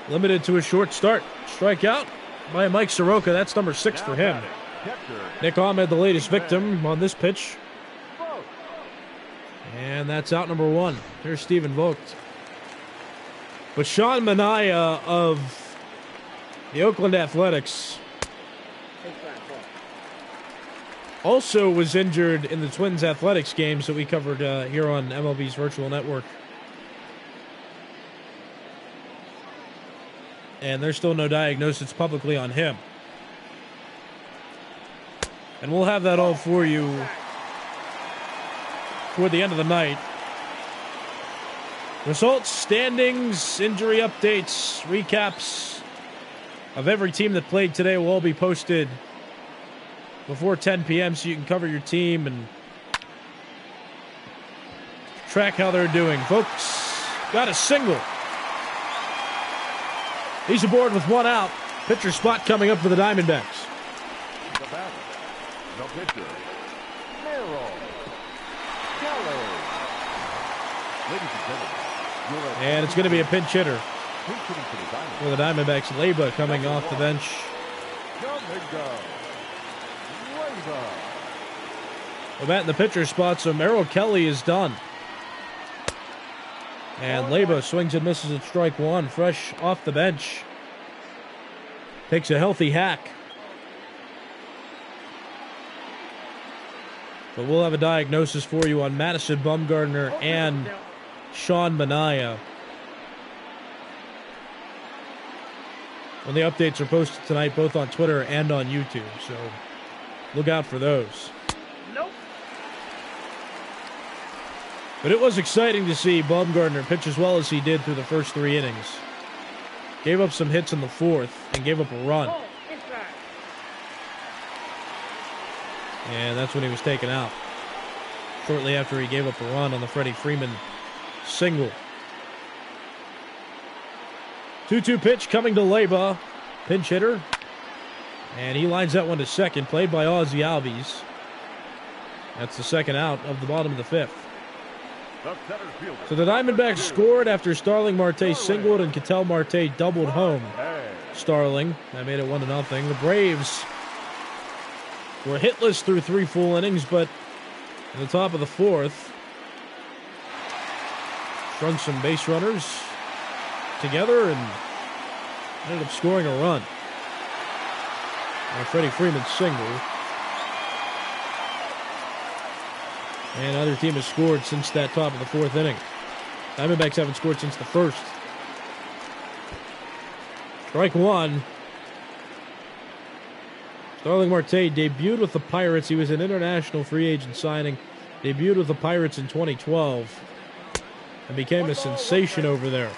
limited to a short start. Strikeout by Mike Soroka. That's number 6 for him. Nick Ahmed, the latest victim on this pitch. And that's out number 1. Here's Stephen Vogt. But Sean Manaea of the Oakland Athletics also was injured in the Twins Athletics games that we covered here on MLB's virtual network. And there's still no diagnosis publicly on him. And we'll have that all for you toward the end of the night. Results, standings, injury updates, recaps of every team that played today will all be posted before 10 p.m. so you can cover your team and track how they're doing. Folks, got a single. He's aboard with 1 out. Pitcher spot coming up for the Diamondbacks. The batter, the pitcher, Merrill Kelly. Ladies and gentlemen, and it's going to be a pinch hitter for the Diamondbacks. Leyba coming off the bench. Well, bat in the pitcher spot, so Merrill Kelly is done. And Leyba swings and misses at strike 1, fresh off the bench. Takes a healthy hack. But we'll have a diagnosis for you on Madison Bumgarner and Sean Manaea when the updates are posted tonight, both on Twitter and on YouTube. So look out for those. Nope. But it was exciting to see Bumgarner pitch as well as he did through the first 3 innings. Gave up some hits in the 4th and gave up a run. Oh, inside. And that's when he was taken out. Shortly after he gave up a run on the Freddie Freeman single. 2-2 pitch coming to Leyba. Pinch hitter. And he lines that one to second. Played by Ozzie Albies. That's the second out of the bottom of the 5th. The center fielder. So the Diamondbacks scored after Starling Marte singled and Ketel Marte doubled home Hey. Starling. That made it 1-0. The Braves were hitless through 3 full innings, but in the top of the 4th, strung some base runners together and ended up scoring a run on Freddie Freeman's single. And neither team has scored since that top of the 4th inning. Diamondbacks haven't scored since the 1st. Strike one. Starling Marte debuted with the Pirates. He was an international free agent signing. Debuted with the Pirates in 2012 and became a sensation over there.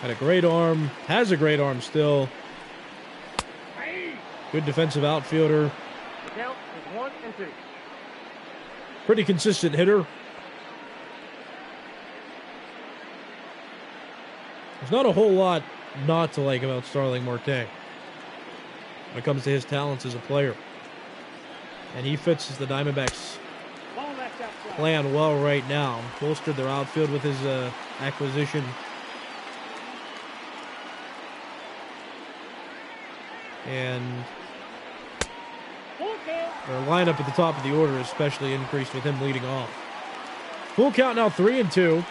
Had a great arm, has a great arm still. Good defensive outfielder. The count is 1 and 2. Pretty consistent hitter. There's not a whole lot not to like about Starling Marte when it comes to his talents as a player. And he fits the Diamondbacks' Ball left outside. plan well right now. Bolstered their outfield with his acquisition. And Full count. their lineup at the top of the order especially increased with him leading off. Full count now 3-2.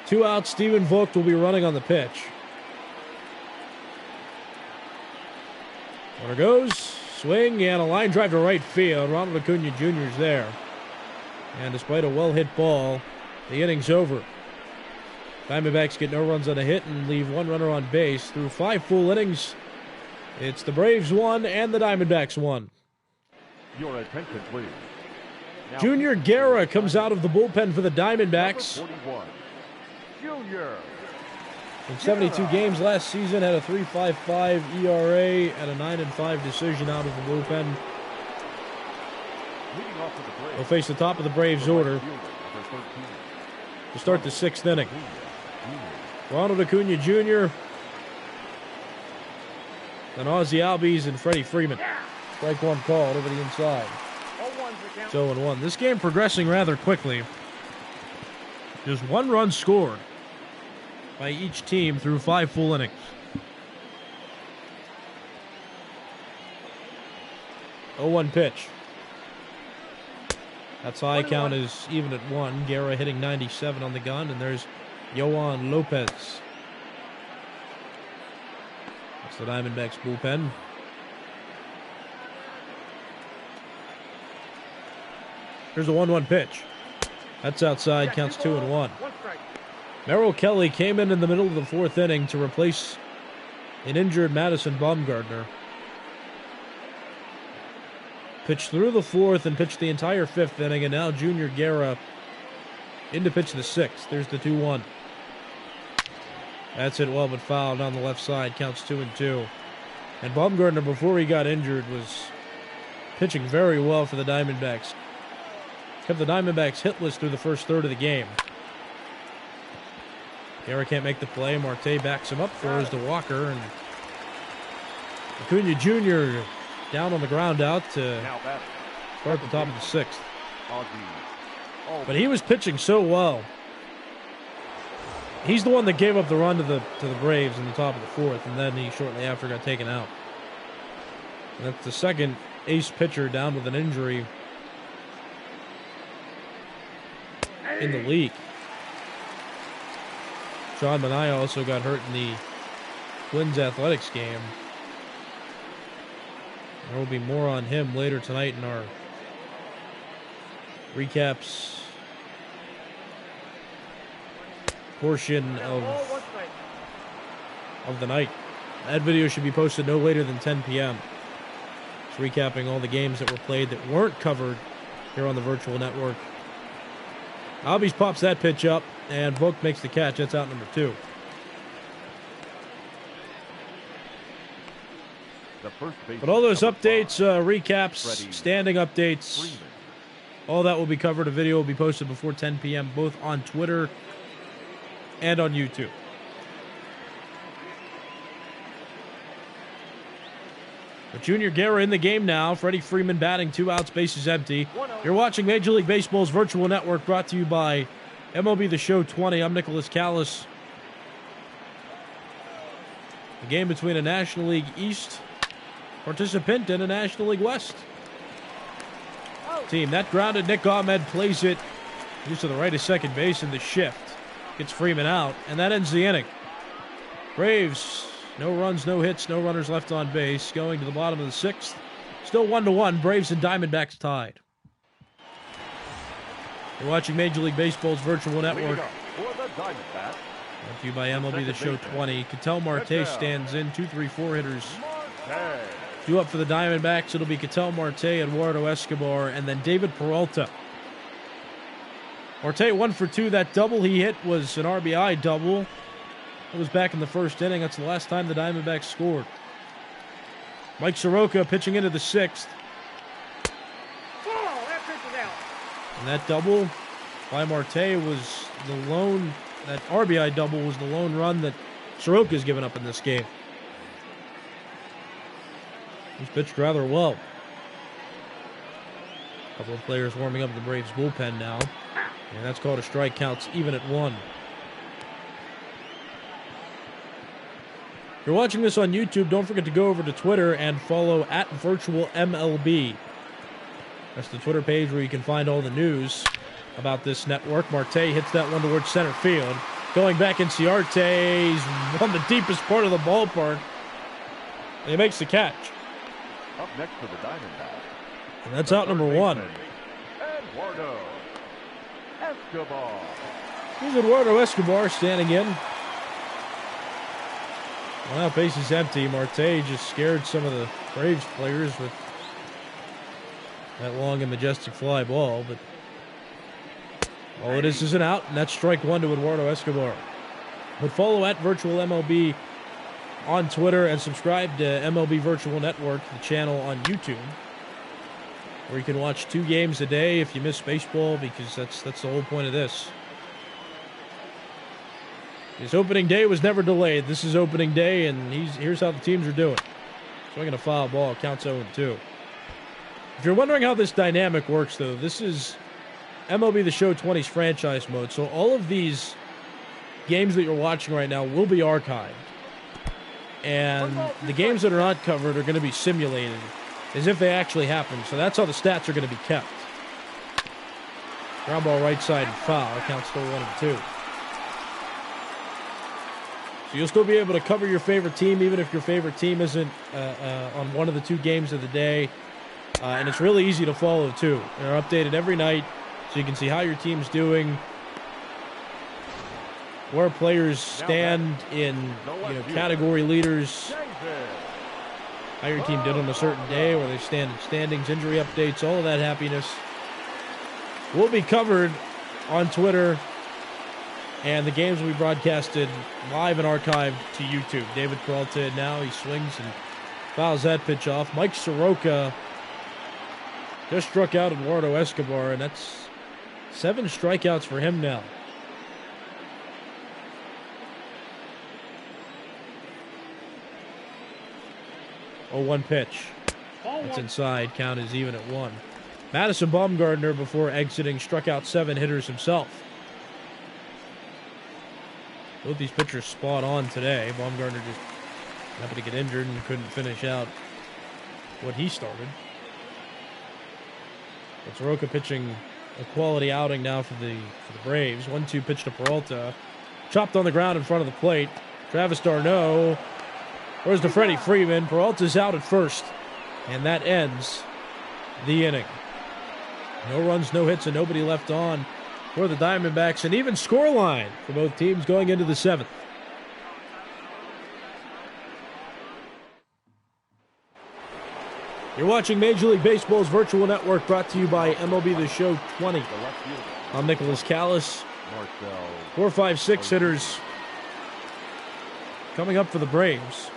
2 outs. Steven Vogt will be running on the pitch. Runner goes. Swing and a line drive to right field. Ronald Acuna Jr. is there. And despite a well-hit ball, the inning's over. Diamondbacks get no runs on a hit and leave 1 runner on base. Through 5 full innings, it's the Braves 1 and the Diamondbacks 1. Your attention, please. Now, Junior Guerra comes out of the bullpen for the Diamondbacks. number 41. Junior. In 72 games last season, had a 3.55 ERA and a 9-5 decision out of the bullpen. Leading off for the Braves. He'll face the top of the Braves order Fielder, number 13. to start the 6th inning. Junior. Ronald Acuna Jr., then Ozzie Albies and Freddie Freeman. Strike one called over the inside. All ones the count. So 0-1. This game progressing rather quickly. Just 1 run scored by each team through 5 full innings. Oh, 1 pitch. That's high. Count is even at 1. Guerra hitting 97 on the gun, and there's Yohan Lopez. That's the Diamondbacks bullpen. Here's a 1-1 pitch. That's outside. Counts 2-1. 1 strike. Merrill Kelly came in the middle of the 4th inning to replace an injured Madison Bumgarner. Pitched through the 4th and pitched the entire 5th inning, and now Junior Guerra in to pitch the 6th. There's the 2-1. That's it well but foul down the left side. Counts 2-2. And Bumgarner, before he got injured, was pitching very well for the Diamondbacks. Kept the Diamondbacks hitless through the first third of the game. Guerra can't make the play. Marte backs him up, throws to Walker, and Acuna Jr. down on the ground out to Now back. start the top of the 6th. Ozzie. But he was pitching so well. He's the one that gave up the run to the Braves in the top of the 4th, and then he shortly after got taken out. And that's the second ace pitcher down with an injury in the league. Sean Manaea also got hurt in the Twins Athletics game. There will be more on him later tonight in our recaps portion All 1 strike. of the night. That video should be posted no later than 10 p.m. It's recapping all the games that were played that weren't covered here on the virtual network. Albies pops that pitch up, and Vogt makes the catch. That's out number 2. The first baseman, But all those number 5. updates, recaps, standing updates, Freeman. all that will be covered. A video will be posted before 10 p.m. both on Twitter and on YouTube. But Junior Guerra in the game now. Freddie Freeman batting, 2 outs, bases empty. You're watching Major League Baseball's virtual network, brought to you by MLB The Show 20. I'm Nicholas Callis. A game between a National League East participant and a National League West team. That grounded, Nick Ahmed plays it just to the right of second base in the shift. Gets Freeman out, and that ends the inning. Braves, no runs, no hits, no runners left on base. Going to the bottom of the 6th. Still 1-1. Braves and Diamondbacks tied. You're watching Major League Baseball's virtual network. Brought to you by MLB The Show 20. Ketel Marte stands in. 2-3-4 hitters. 2 up for the Diamondbacks. It'll be Ketel Marte, Eduardo Escobar, and then David Peralta. Marte 1 for 2. That double he hit was an RBI double. It was back in the first inning. That's the last time the Diamondbacks scored. Mike Soroka pitching into the 6th. That pitch is out. And that double by Marte was the lone, that RBI double was the lone run that Soroka's given up in this game. He's pitched rather well. A couple of players warming up the Braves bullpen now. And that's called a strike, counts even at 1. If you're watching this on YouTube, don't forget to go over to Twitter and follow @VirtualMLB. That's the Twitter page where you can find all the news about this network. Marte hits that one towards center field. Going back in Ciarte's on the deepest part of the ballpark. And he makes the catch. Up next for the Diamondbacks. And that's out number 1. Eduardo Escobar. Here's Eduardo Escobar standing in. Well, base is empty. Marte just scared some of the Braves players with that long and majestic fly ball, but all it is an out, and that's strike 1 to Eduardo Escobar. But follow @VirtualMLB on Twitter and subscribe to MLB Virtual Network, the channel on YouTube, where you can watch 2 games a day if you miss baseball, because that's the whole point of this. His opening day was never delayed. This is opening day, and here's how the teams are doing. Swinging a foul ball, counts 0-2. If you're wondering how this dynamic works, though, this is MLB The Show 20's franchise mode. So all of these games that you're watching right now will be archived. And the games that are not covered are going to be simulated as if they actually happened. So that's how the stats are going to be kept. Ground ball right side and foul. Counts still 1-2. So you'll still be able to cover your favorite team, even if your favorite team isn't on one of the 2 games of the day. And it's really easy to follow, too. They're updated every night, so you can see how your team's doing, where players stand in category leaders, how your team did on a certain day, where they stand in standings, injury updates, all of that happiness will be covered on Twitter. And the games will be broadcasted live and archived to YouTube. David Peralta now, he swings and fouls that pitch off. Mike Soroka just struck out Eduardo Escobar, and that's 7 strikeouts for him now. Oh, 1 pitch. That's inside. Count is even at 1. Madison Bumgarner, before exiting, struck out 7 hitters himself. Both these pitchers spot on today. Bumgarner just happened to get injured and couldn't finish out what he started. But Soroka pitching a quality outing now for the Braves. 1-2 pitch to Peralta. Chopped on the ground in front of the plate. Travis d'Arnaud. Where's the Freddie Freeman? Peralta's out at first. And that ends the inning. No runs, no hits, and nobody left on for the Diamondbacks. An even scoreline for both teams going into the 7th. You're watching Major League Baseball's virtual network, brought to you by MLB The Show 20. I'm Nicholas Callis. 4, 5, 6 hitters coming up for the Braves.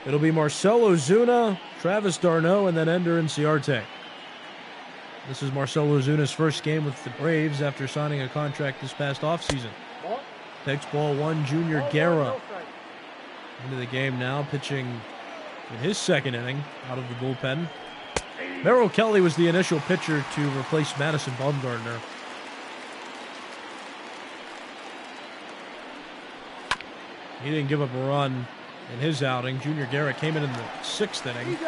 It'll be Marcell Ozuna, Travis d'Arnaud, and then Ender Inciarte. This is Marcell Ozuna's first game with the Braves after signing a contract this past offseason. Takes ball 1, Junior Guerra. Into the game now, pitching in his second inning out of the bullpen. Merrill Kelly was the initial pitcher to replace Madison Bumgarner. He didn't give up a run in his outing. Junior Guerra came in the 6th inning.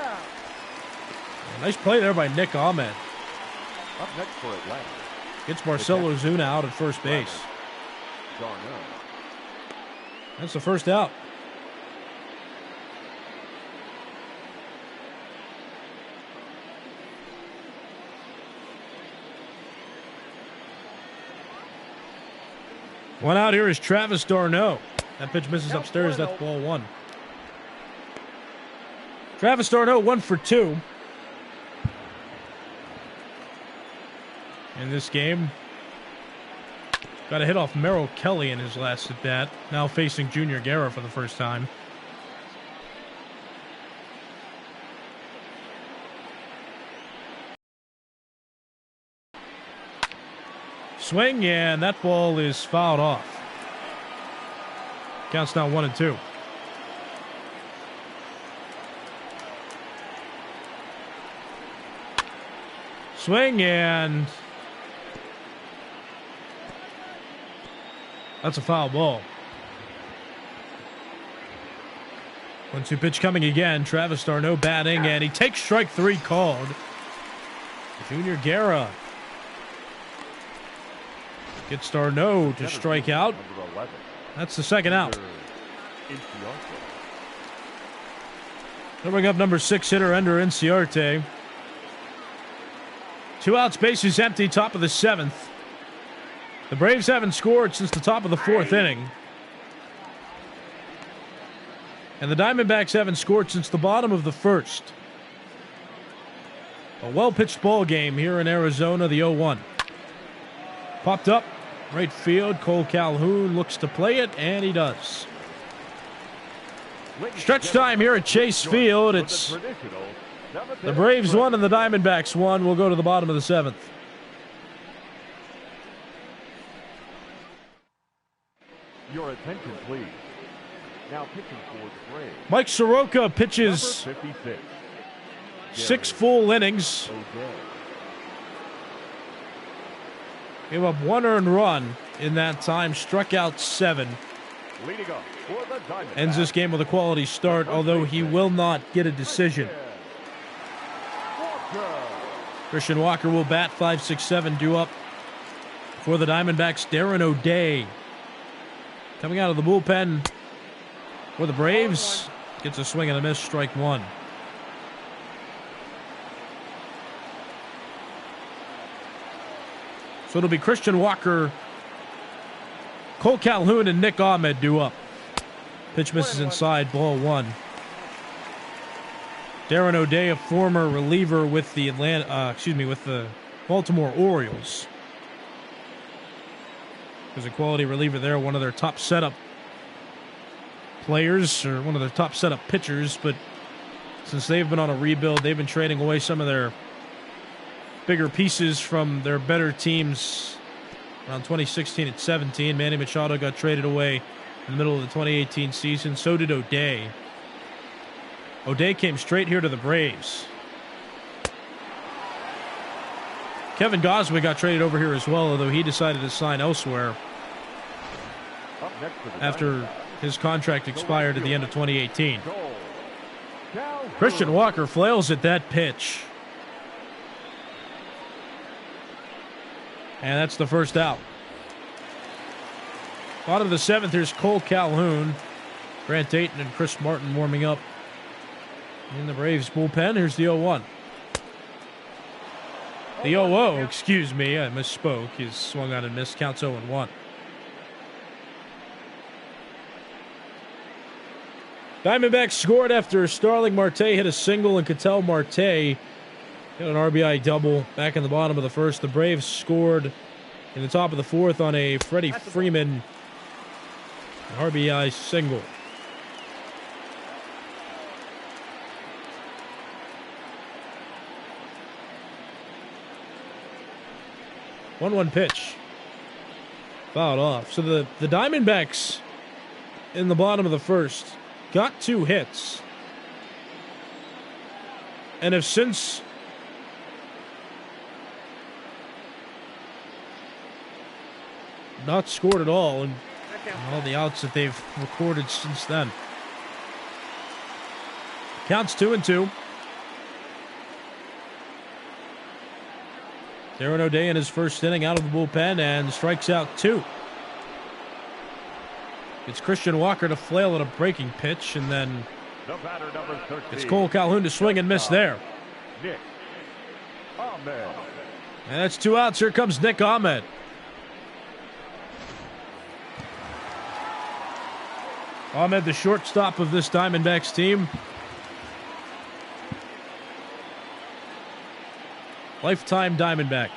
Nice play there by Nick Ahmed. Up next for Atlanta. Gets Marcelo Zuna out at first base. Darno. That's the first out. One out here is Travis d'Arnaud. That pitch misses upstairs. That's ball one. Travis d'Arnaud 1 for 2 in this game. Got a hit off Merrill Kelly in his last at bat. Now facing Junior Guerra for the first time. Swing, and that ball is fouled off. Counts now 1-2. Swing, and that's a foul ball. 1-2 pitch coming again. Travis d'Arnaud batting, and he takes strike 3 called. Junior Guerra gets d'Arnaud to strike out. That's the second out. Then we have number 6 hitter Ender Inciarte. 2 outs, bases empty, top of the 7th. The Braves haven't scored since the top of the 4th inning. And the Diamondbacks haven't scored since the bottom of the 1st. A well-pitched ball game here in Arizona, the 0-1. Popped up, right field. Cole Calhoun looks to play it, and he does. Stretch time here at Chase Field. It's the Braves 1 and the Diamondbacks 1. We'll go to the bottom of the 7th. Your attention, please. Now pitching for the Braves. Mike Soroka pitches 56. 6 full innings. Gave up 1 earned run in that time. Struck out 7. Leading up for the Diamondbacks. Ends this game with a quality start, although he will not get a decision. Christian Walker will bat. 5-6-7 due up for the Diamondbacks. Darren O'Day coming out of the bullpen for the Braves. Gets a swing and a miss. Strike 1. So it'll be Christian Walker, Cole Calhoun, and Nick Ahmed due up. Pitch misses inside, ball 1. Darren O'Day, a former reliever with the with the Baltimore Orioles. There's a quality reliever there, one of their top setup players, or one of their top setup pitchers, but since they've been on a rebuild, they've been trading away some of their bigger pieces from their better teams around 2016 and 17. Manny Machado got traded away in the middle of the 2018 season. So did O'Day. O'Day came straight here to the Braves. Kevin Goswick got traded over here as well, although he decided to sign elsewhere after his contract expired at the end of 2018. Christian Walker flails at that pitch. And that's the first out. Bottom of the 7th, here's Cole Calhoun. Grant Dayton and Chris Martin warming up in the Braves bullpen. Here's the 0-1. The 0-0, excuse me, I misspoke. He's swung on and missed. Counts 0-1. Diamondbacks scored after Starling Marte hit a single and Ketel Marte hit an RBI double back in the bottom of the 1st. The Braves scored in the top of the 4th on a Freddie Freeman RBI single. One pitch. Fouled off. So the Diamondbacks in the bottom of the 1st got 2 hits and have since not scored at all in all the outs that they've recorded since then. Counts 2-2. Darren O'Day in his first inning out of the bullpen and strikes out 2. It's Christian Walker to flail at a breaking pitch, and then The batter, number 13. it's Cole Calhoun to swing and miss there. Nick Ahmed. And that's 2 outs. Here comes Nick Ahmed. Ahmed, the shortstop of this Diamondbacks team. Lifetime Diamondback.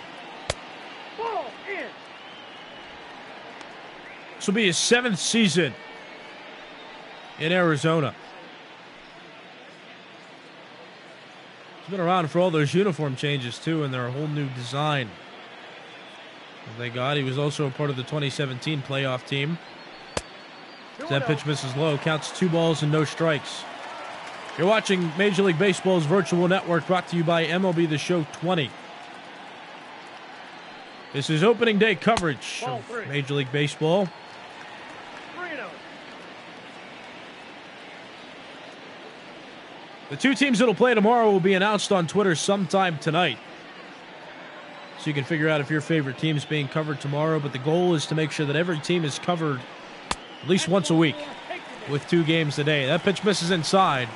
Ball in. This will be his 7th season in Arizona. He's been around for all those uniform changes, too, and they're a whole new design that they got. He was also a part of the 2017 playoff team. That pitch misses low. Counts 2 balls and no strikes. You're watching Major League Baseball's virtual network, brought to you by MLB The Show 20. This is opening day coverage of Major League Baseball. 3-0. The 2 teams that'll play tomorrow will be announced on Twitter sometime tonight, so you can figure out if your favorite team is being covered tomorrow. But the goal is to make sure that every team is covered at least once a week with 2 games a day. That pitch misses inside.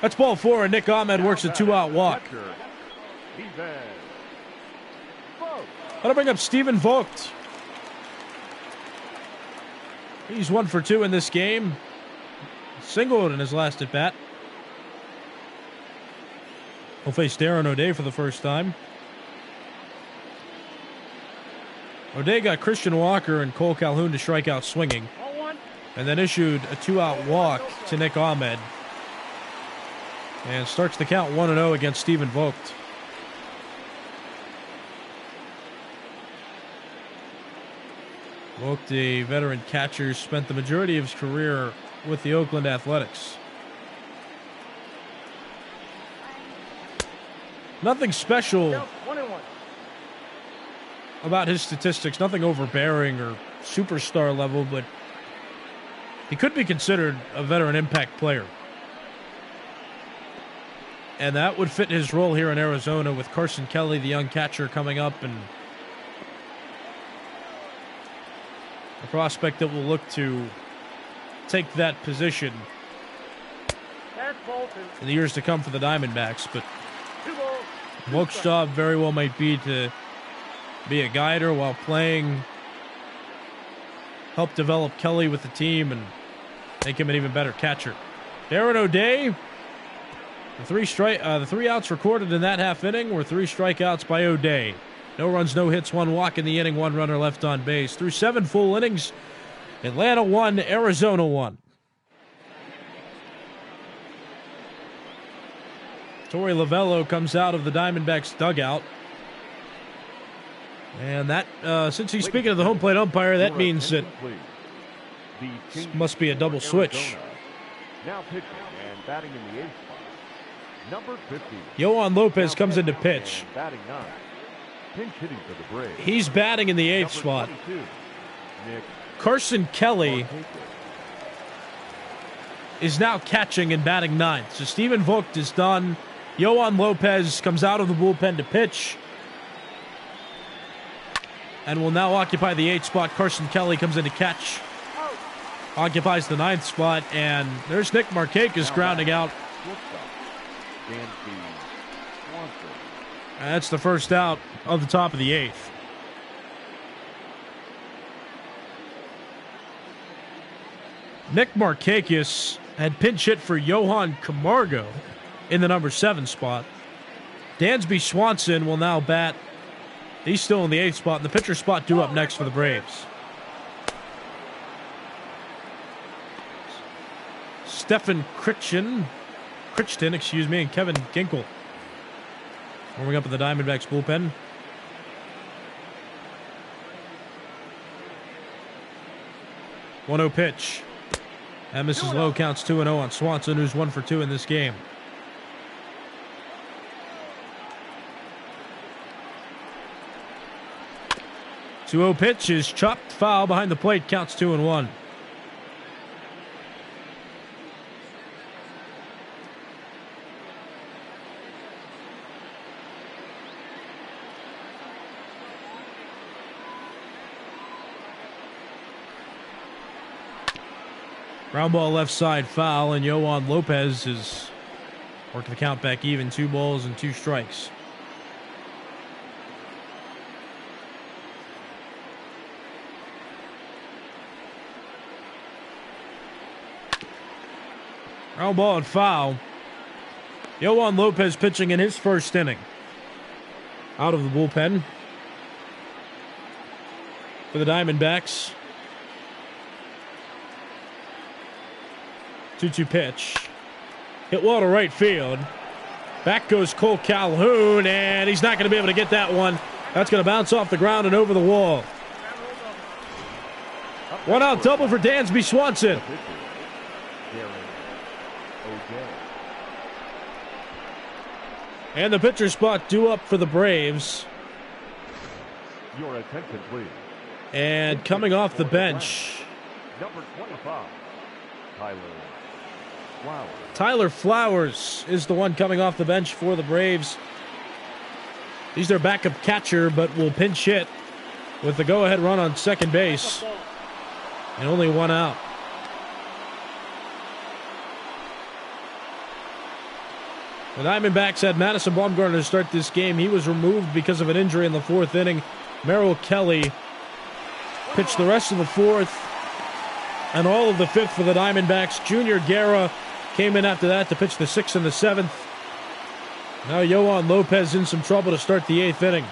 That's ball 4, and Nick Ahmed works a 2-out walk. That'll bring up Stephen Vogt. He's 1 for 2 in this game. Singled in his last at bat. He'll face Darren O'Day for the first time. O'Day got Christian Walker and Cole Calhoun to strike out swinging, and then issued a 2-out walk to Nick Ahmed, and starts the count 1-0 against Stephen Vogt. Vogt, a veteran catcher, spent the majority of his career with the Oakland Athletics. Nothing special about his statistics, nothing overbearing or superstar level, but he could be considered a veteran impact player. And that would fit his role here in Arizona with Carson Kelly, the young catcher, coming up, and a prospect that will look to take that position in the years to come for the Diamondbacks. But Vogt's job very well might be to be a guider while playing, help develop Kelly with the team, and make him an even better catcher. Darren O'Day, the 3 outs recorded in that half inning were 3 strikeouts by O'Day. No runs, no hits, 1 walk in the inning, 1 runner left on base. Through 7 full innings, Atlanta 1, Arizona 1. Torey Lovello comes out of the Diamondbacks dugout. And that, since he's speaking to the home plate umpire, that means that this must be a double switch. Now pitching and batting in the 8th spot, number 50. Yohan Lopez comes in to pitch. Batting 9. Pinch hitting for the Braves. He's batting in the 8th spot. Carson Kelly is now catching and batting 9th. So Stephen Vogt is done. Yohan Lopez comes out of the bullpen to pitch and will now occupy the 8th spot. Carson Kelly comes in to catch, occupies the 9th spot, and there's Nick Markakis grounding out. And that's the first out of the top of the 8th. Nick Markakis had pinch hit for Johan Camargo in the number 7 spot. Dansby Swanson will now bat. He's still in the 8th spot, and the pitcher spot due up next for the Braves. Stephen Crichton, and Kevin Ginkel warming up in the Diamondbacks bullpen. One-0 pitch. And Mrs. Lowe counts 2-0 on Swanson, who's 1 for 2 in this game. Two-0 pitch is chopped foul behind the plate, counts 2-1. Ground ball left side foul, and Yohan Lopez is working the count back even. 2 balls and 2 strikes. Ground ball and foul. Yohan Lopez pitching in his first inning. Out of the bullpen for the Diamondbacks. 2-2 pitch. Hit well to right field. Back goes Cole Calhoun, and he's not going to be able to get that one. That's going to bounce off the ground and over the wall. 1 out double for Dansby Swanson. And the pitcher spot due up for the Braves. Your attention, please. And coming off the bench, Number 25, Tyler Flowers is the one coming off the bench for the Braves. He's their backup catcher, but will pinch hit with the go-ahead run on second base. And only 1 out. The Diamondbacks had Madison Bumgarner to start this game. He was removed because of an injury in the 4th inning. Merrill Kelly pitched the rest of the 4th and all of the 5th for the Diamondbacks. Junior Guerra came in after that to pitch the 6th and the 7th. Now Yohan Lopez in some trouble to start the 8th inning.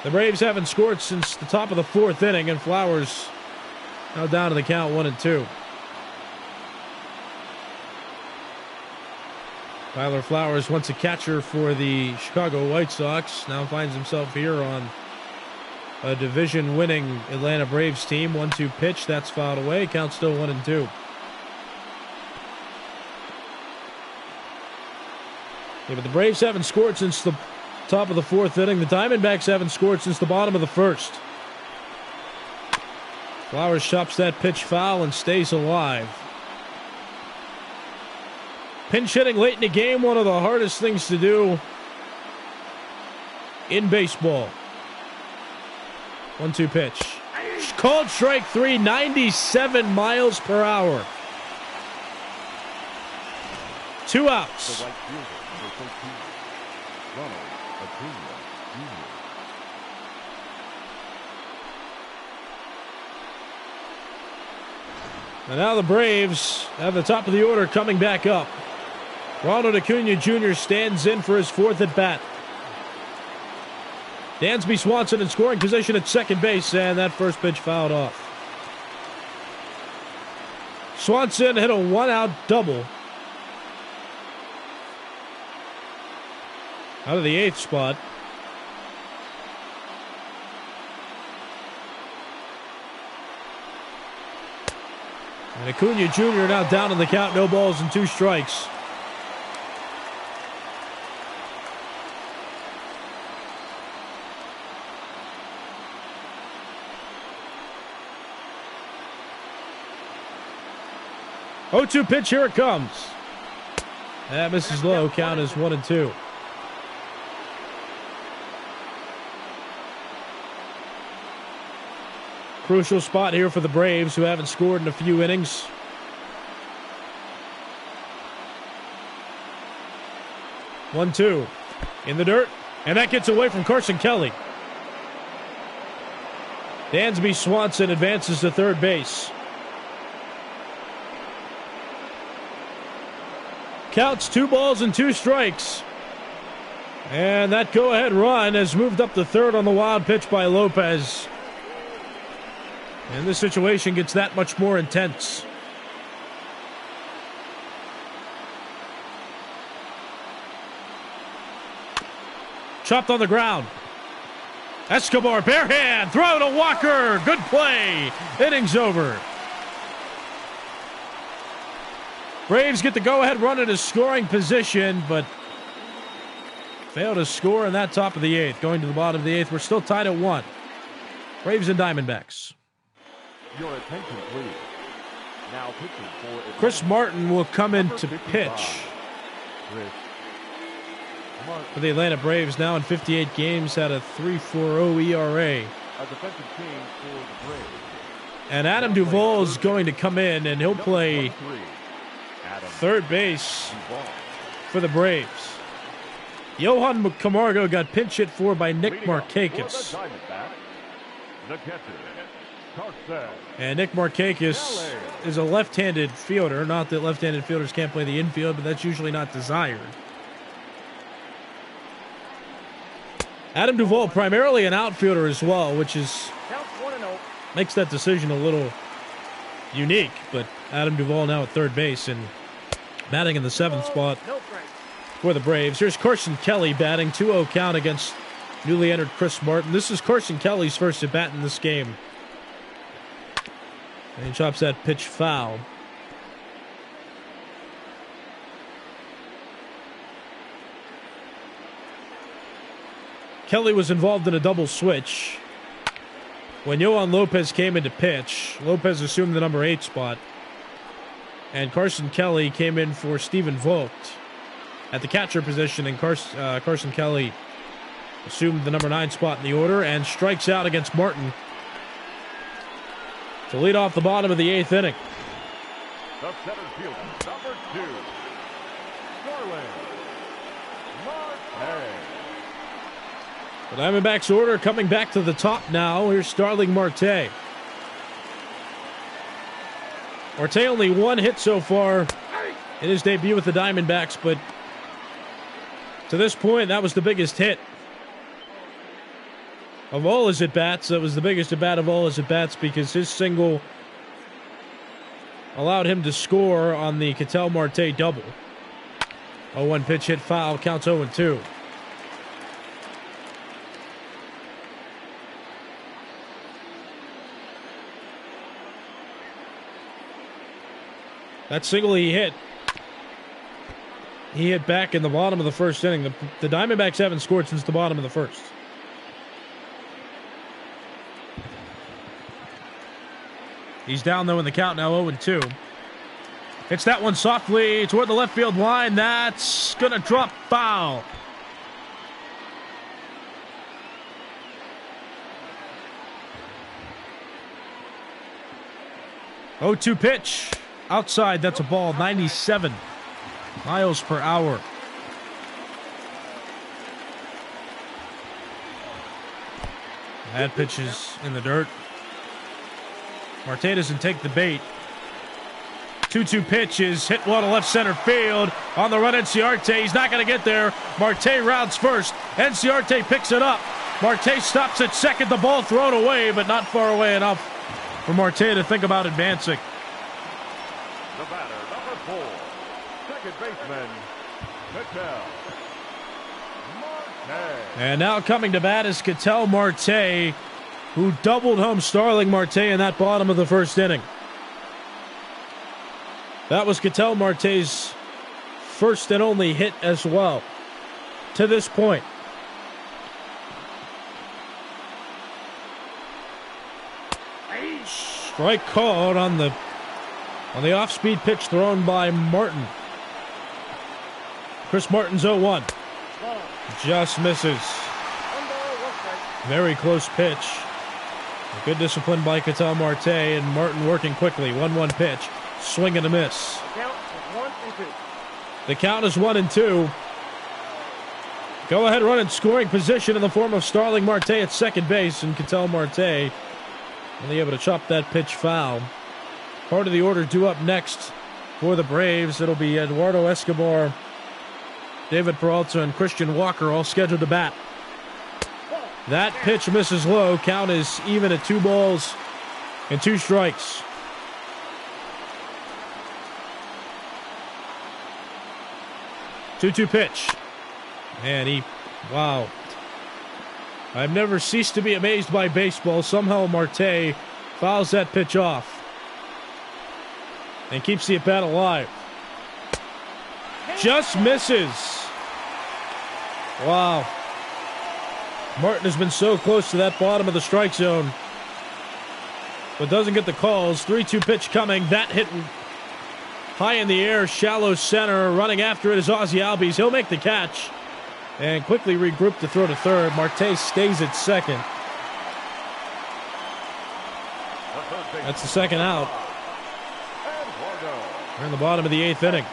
The Braves haven't scored since the top of the 4th inning, and Flowers now down to the count 1-2. Tyler Flowers, once a catcher for the Chicago White Sox, now finds himself here on a division-winning Atlanta Braves team. 1-2 pitch, that's fouled away. Count still 1-2. Yeah, but the Braves haven't scored since the top of the 4th inning. The Diamondbacks haven't scored since the bottom of the 1st. Flowers chops that pitch foul and stays alive. Pinch hitting late in the game, one of the hardest things to do in baseball. 1-2 pitch. Called strike 3, 97 miles per hour. 2 outs. And now the Braves at the top of the order coming back up. Ronald Acuna Jr. stands in for his 4th at bat. Dansby Swanson in scoring position at second base, and that first pitch fouled off. Swanson hit a 1-out double out of the 8th spot. And Acuna Jr. now down in the count, no balls and 2 strikes. Oh, 2 pitch, here it comes. That misses low, count is 1-2. Crucial spot here for the Braves, who haven't scored in a few innings. One, 2 in the dirt, and that gets away from Carson Kelly. Dansby Swanson advances to third base. Counts 2 balls and 2 strikes. And that go-ahead run has moved up to third on the wild pitch by Lopez. And this situation gets that much more intense. Chopped on the ground. Escobar, bare hand, throw to Walker. Good play. Inning's over. Braves get the go-ahead run at a scoring position, but fail to score in that top of the eighth. Going to the bottom of the eighth, we're still tied at 1. Braves and Diamondbacks. Your attention, please. Now pitching for Chris Martin will come in to pitch Chris Martin. for the Atlanta Braves. Now in 58 games, had a 3.40 ERA. A defensive change for the Braves. And Adam Duvall is going to come in, and he'll play third base for the Braves. Johan Camargo got pinch hit for by Nick Markakis. And Nick Markakis is a left-handed fielder. Not that left-handed fielders can't play the infield, but that's usually not desired. Adam Duvall, primarily an outfielder as well, which is makes that decision a little unique. But Adam Duvall now at third base and batting in the 7th spot for the Braves. Here's Carson Kelly batting 2-0 count against newly entered Chris Martin. This is Carson Kelly's first at bat in this game. And he chops that pitch foul. Kelly was involved in a double switch. When Yohan Lopez came in to pitch, Lopez assumed the number 8 spot. And Carson Kelly came in for Stephen Vogt at the catcher position, and Carson Kelly assumed the number 9 spot in the order and strikes out against Martin to lead off the bottom of the 8th inning. The center fielder, number 2, Starling Marte. The Diamondbacks order coming back to the top now. Here's Starling Marte. Marte only 1 hit so far in his debut with the Diamondbacks, but to this point, that was the biggest hit of all his at-bats. That was the biggest at-bat of all his at-bats because his single allowed him to score on the Ketel Marte double. 0-1 pitch hit foul, counts 0-2. That single he hit back in the bottom of the 1st inning. The Diamondbacks haven't scored since the bottom of the 1st. He's down, though, in the count now, 0-2. Hits that one softly toward the left field line. That's going to drop foul. Oh-2 pitch. Outside, that's a ball, 97 miles per hour. That pitch is in the dirt. Marte doesn't take the bait. 2-2 pitch is hit well to left center field. On the run, Enciarte. He's not going to get there. Marte rounds first. Enciarte picks it up. Marte stops at second. The ball thrown away, but not far away enough for Marte to think about advancing. The batter, number 4, second baseman, Ketel Marte. And now coming to bat is Ketel Marte, who doubled home Starling Marte in that bottom of the 1st inning. That was Ketel Marte's first and only hit as well to this point. Strike called on the off-speed pitch thrown by Martin. Chris Martin's 0-1. Just misses. Very close pitch. Good discipline by Ketel Marte, and Martin working quickly. 1-1 pitch. Swing and a miss. The count is 1-2. Go-ahead run in scoring position in the form of Starling Marte at second base, and Ketel Marte only able to chop that pitch foul. Part of the order due up next for the Braves. It'll be Eduardo Escobar, David Peralta, and Christian Walker all scheduled to bat. That pitch misses low. Count is even at 2 balls and 2 strikes. Two-two pitch. And wow. I've never ceased to be amazed by baseball. Somehow Marte fouls that pitch off and keeps the at-bat alive. Just misses. Wow. Martin has been so close to that bottom of the strike zone, but doesn't get the calls. 3-2 pitch coming. That hit high in the air, shallow center. Running after it is Ozzie Albies. He'll make the catch and quickly regroup to throw to third. Marte stays at second. That's the second out. We're in the bottom of the 8th inning.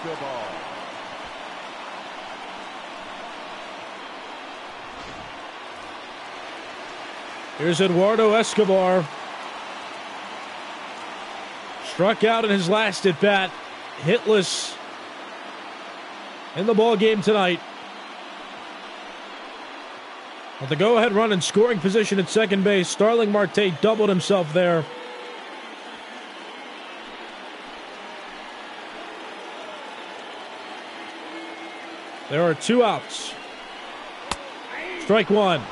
Here's Eduardo Escobar. Struck out in his last at bat. Hitless in the ball game tonight. With the go-ahead run in scoring position at second base, Starling Marte doubled himself there. There are 2 outs. Strike 1.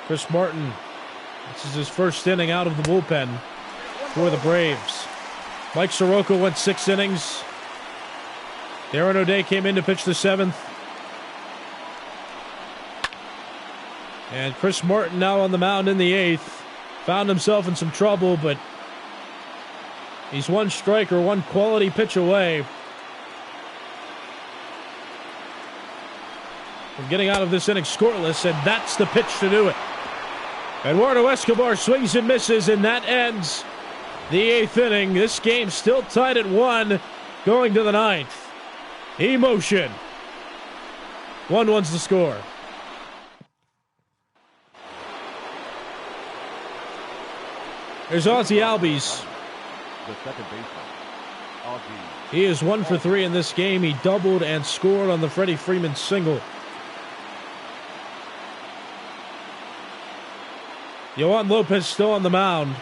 Chris Martin, this is his first inning out of the bullpen for the Braves. Mike Soroka went 6 innings. Darren O'Day came in to pitch the 7th. And Chris Martin now on the mound in the 8th. Found himself in some trouble, but he's one strike or one quality pitch away from getting out of this inning scoreless, and that's the pitch to do it. Eduardo Escobar swings and misses, and that ends the 8th inning. This game still tied at 1 going to the 9th. Emotion. 1-1's the score. There's Ozzie Albies. The second baseman, Ozzie. He is 1 for 3 in this game. He doubled and scored on the Freddie Freeman single. Yohan Lopez still on the mound.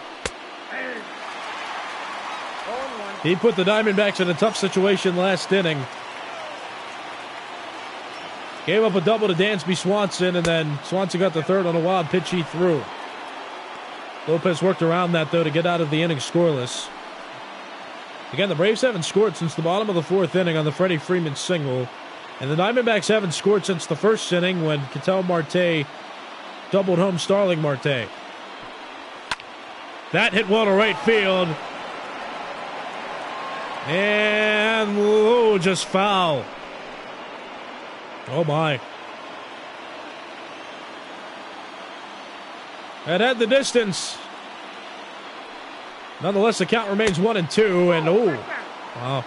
He put the Diamondbacks in a tough situation last inning. Gave up a double to Dansby Swanson, and then Swanson got the third on a wild pitch he threw. Lopez worked around that, though, to get out of the inning scoreless. Again, the Braves haven't scored since the bottom of the 4th inning on the Freddie Freeman single. And the Diamondbacks haven't scored since the 1st inning when Ketel Marte doubled home Starling Marte. That hit well to right field. And, just foul. Oh, my. That had the distance. Nonetheless, the count remains 1-2. And, wow.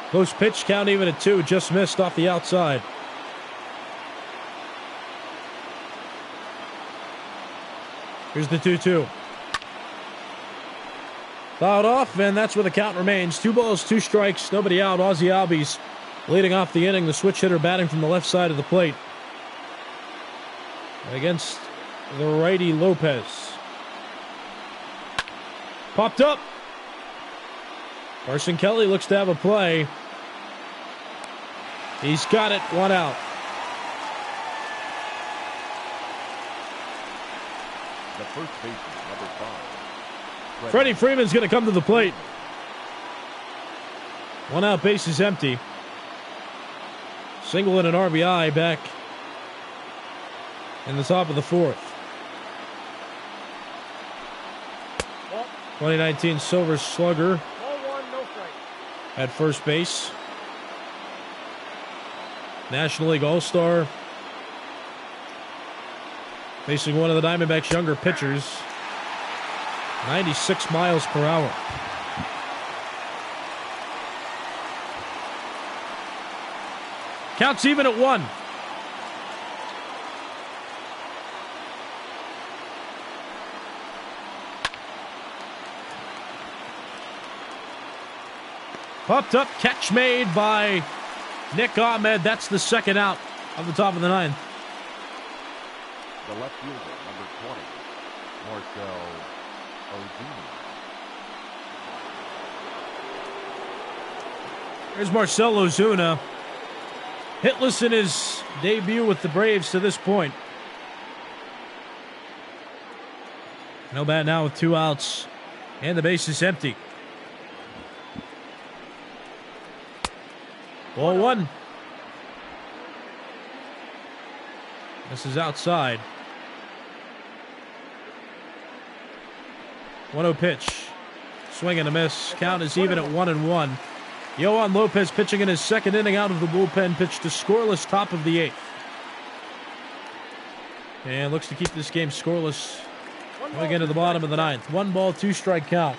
Close pitch count even at 2. Just missed off the outside. Here's the 2-2. Fouled off, and that's where the count remains. 2 balls, 2 strikes, nobody out. Ozzie Albies leading off the inning. The switch hitter batting from the left side of the plate against the righty Lopez. Popped up. Carson Kelly looks to have a play. He's got it. 1 out. The first baseman, number 5. Freddie Freeman's going to come to the plate. 1 out, base is empty. Single and an RBI back in the top of the 4th. 2019 Silver Slugger at first base. National League All-Star. Facing one of the Diamondbacks' younger pitchers. 96 miles per hour. Counts even at 1. Popped up, catch made by Nick Ahmed. That's the second out of the top of the 9th. The left fielder, number 20, Marcell Ozuna. There's Marcell Ozuna. Hitless in his debut with the Braves to this point. No bat now with 2 outs, and the base is empty. Ball one. This is outside. 1-0 pitch. Swing and a miss. Count is even at 1-1. Yohan Lopez pitching in his second inning out of the bullpen, pitched a scoreless top of the 8th. And looks to keep this game scoreless going into the bottom of the 9th. 1 ball, 2 strike count.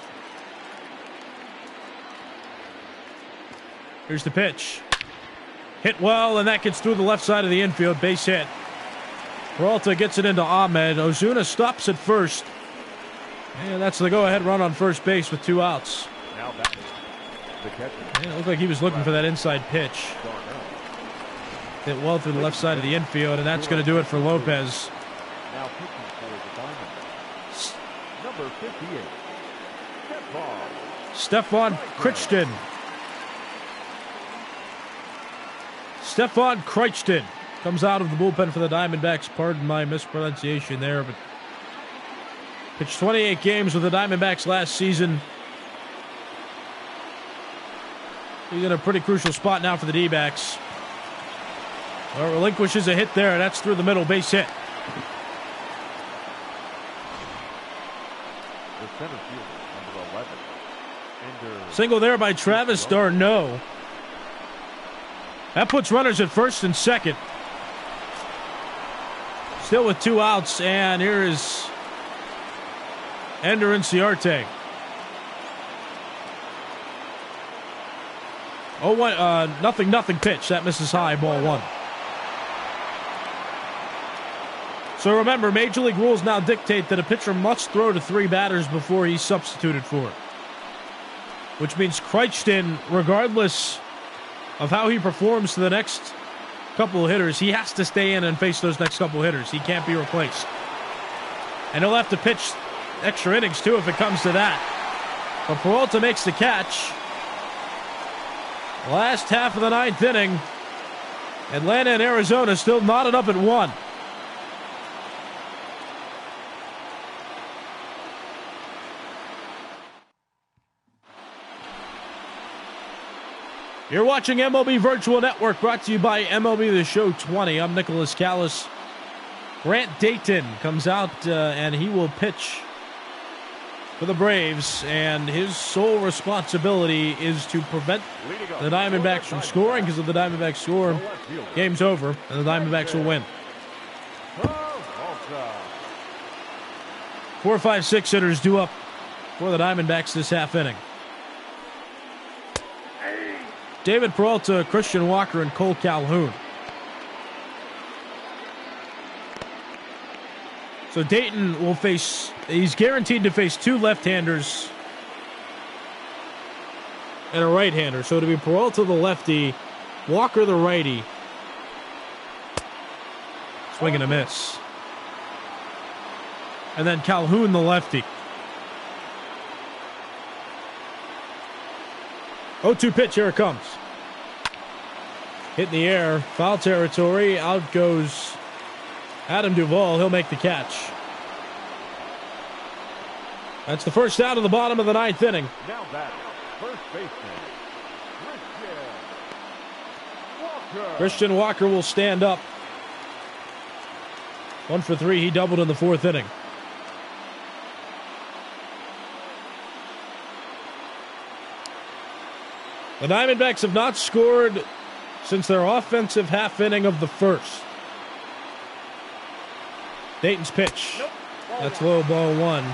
Here's the pitch. Hit well, and that gets through the left side of the infield. Base hit. Peralta gets it into Ahmed. Ozuna stops at first. And that's the go-ahead run on first base with 2 outs. Now back. The catcher. Yeah, it looked like he was looking for that inside pitch. Hit well through the left side of the infield, and that's going to do it for Lopez. Now pitching for the Diamondbacks. Number 58. Stefan Crichton. Stefan Crichton comes out of the bullpen for the Diamondbacks. Pardon my mispronunciation there, but pitched 28 games with the Diamondbacks last season. He's in a pretty crucial spot now for the D-backs. Well, relinquishes a hit there. That's through the middle, base hit. The center fielder, number 11. Single there by Travis d'Arnaud. That puts runners at first and second. Still with 2 outs, and here is Ender Inciarte. 0-1, nothing pitch. That misses high, ball 1. So remember, Major League rules now dictate that a pitcher must throw to 3 batters before he's substituted for it. Which means Crichton, regardless of how he performs to the next couple of hitters, he has to stay in and face those next couple of hitters. He can't be replaced. And he'll have to pitch extra innings, too, if it comes to that. But Peralta makes the catch. Last half of the 9th inning. Atlanta and Arizona still knotted up at 1. You're watching MLB Virtual Network, brought to you by MLB The Show 20. I'm Nicholas Callis. Grant Dayton comes out and he will pitch for the Braves, and his sole responsibility is to prevent the Diamondbacks from scoring, because if the Diamondbacks score, game's over, and the Diamondbacks will win. 4, 5, 6 hitters due up for the Diamondbacks this half inning. David Peralta, Christian Walker, and Cole Calhoun. So Dayton will face, he's guaranteed to face 2 left-handers and a right-hander. So it'll be Peralta the lefty, Walker the righty. Swing and a miss. And then Calhoun the lefty. 0-2 pitch, here it comes. Hit in the air, foul territory, out goes Adam Duvall. He'll make the catch. That's the first out of the bottom of the 9th inning. Now back, first baseman, Christian Walker will stand up. 1 for 3, he doubled in the 4th inning. The Diamondbacks have not scored since their offensive half inning of the 1st. Dayton's pitch. That's low, ball 1.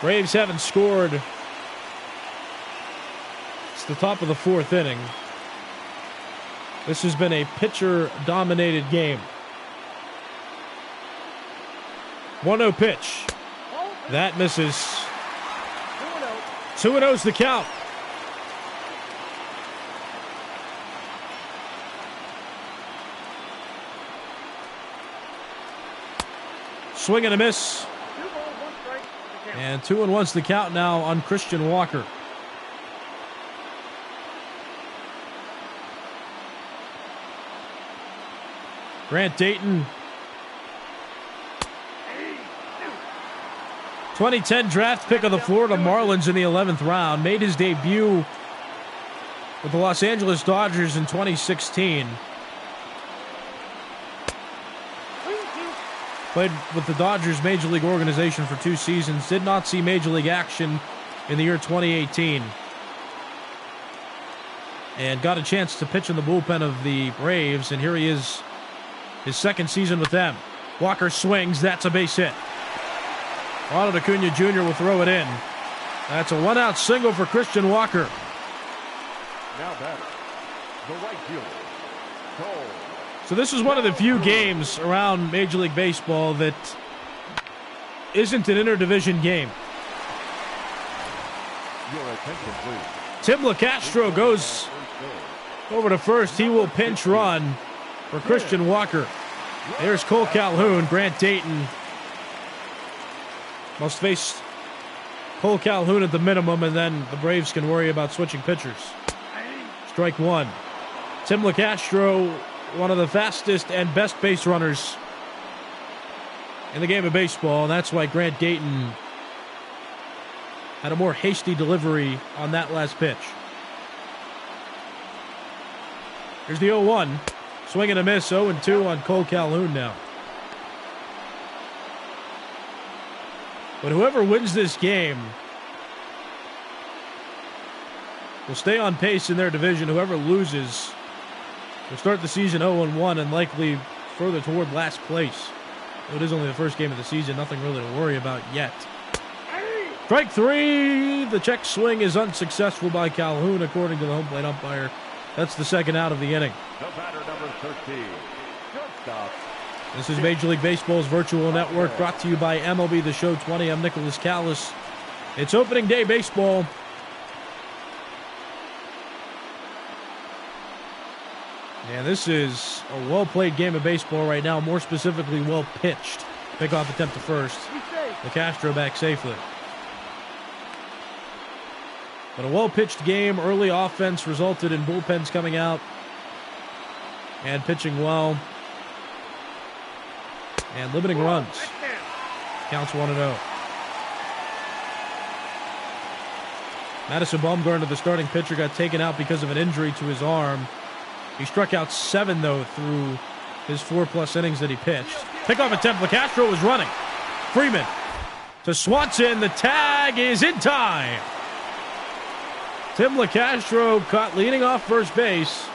Braves haven't scored. It's the top of the 4th inning. This has been a pitcher-dominated game. 1-0 pitch. That misses. 2-0's the count. Swing and a miss. 2 balls, 1 strike. And 2-1's the count now on Christian Walker. Grant Dayton. 2010 draft pick of the Florida Marlins in the 11th round. Made his debut with the Los Angeles Dodgers in 2016. Played with the Dodgers Major League organization for 2 seasons. Did not see Major League action in the year 2018. And got a chance to pitch in the bullpen of the Braves. And here he is, his second season with them. Walker swings. That's a base hit. Ronald Acuna Jr. will throw it in. That's a 1-out single for Christian Walker. Now batter, the right fielder, Cole. So this is one of the few games around Major League Baseball that isn't an interdivision game. Your attention, please. Tim LeCastro goes over to first. He will pinch run for Christian Walker. There's Cole Calhoun. Grant Dayton must face Cole Calhoun at the minimum, and then the Braves can worry about switching pitchers. Strike one. Tim LeCastro, one of the fastest and best base runners in the game of baseball, and that's why Grant Dayton had a more hasty delivery on that last pitch. Here's the 0-1. Swing and a miss, 0-2 on Cole Calhoun now. But whoever wins this game will stay on pace in their division. Whoever loses will start the season 0-1 and likely further toward last place. It is only the first game of the season. Nothing really to worry about yet. Strike three. The check swing is unsuccessful by Calhoun, according to the home plate umpire. That's the second out of the inning. The batter, number 13, shortstop. This is Major League Baseball's virtual network, brought to you by MLB The Show 20. I'm Nicholas Callis. It's opening day baseball. And this is a well-played game of baseball right now, more specifically well-pitched. Pickoff attempt to first. LeCastro back safely. But a well-pitched game, early offense resulted in bullpens coming out and pitching well. And limiting runs. Counts 1-0. Madison Bumgarner, the starting pitcher, got taken out because of an injury to his arm. He struck out 7, though, through his 4+ innings that he pitched. Pickoff attempt. LeCastro was running. Freeman to Swanson. The tag is in time. Tim LeCastro caught leading off first base.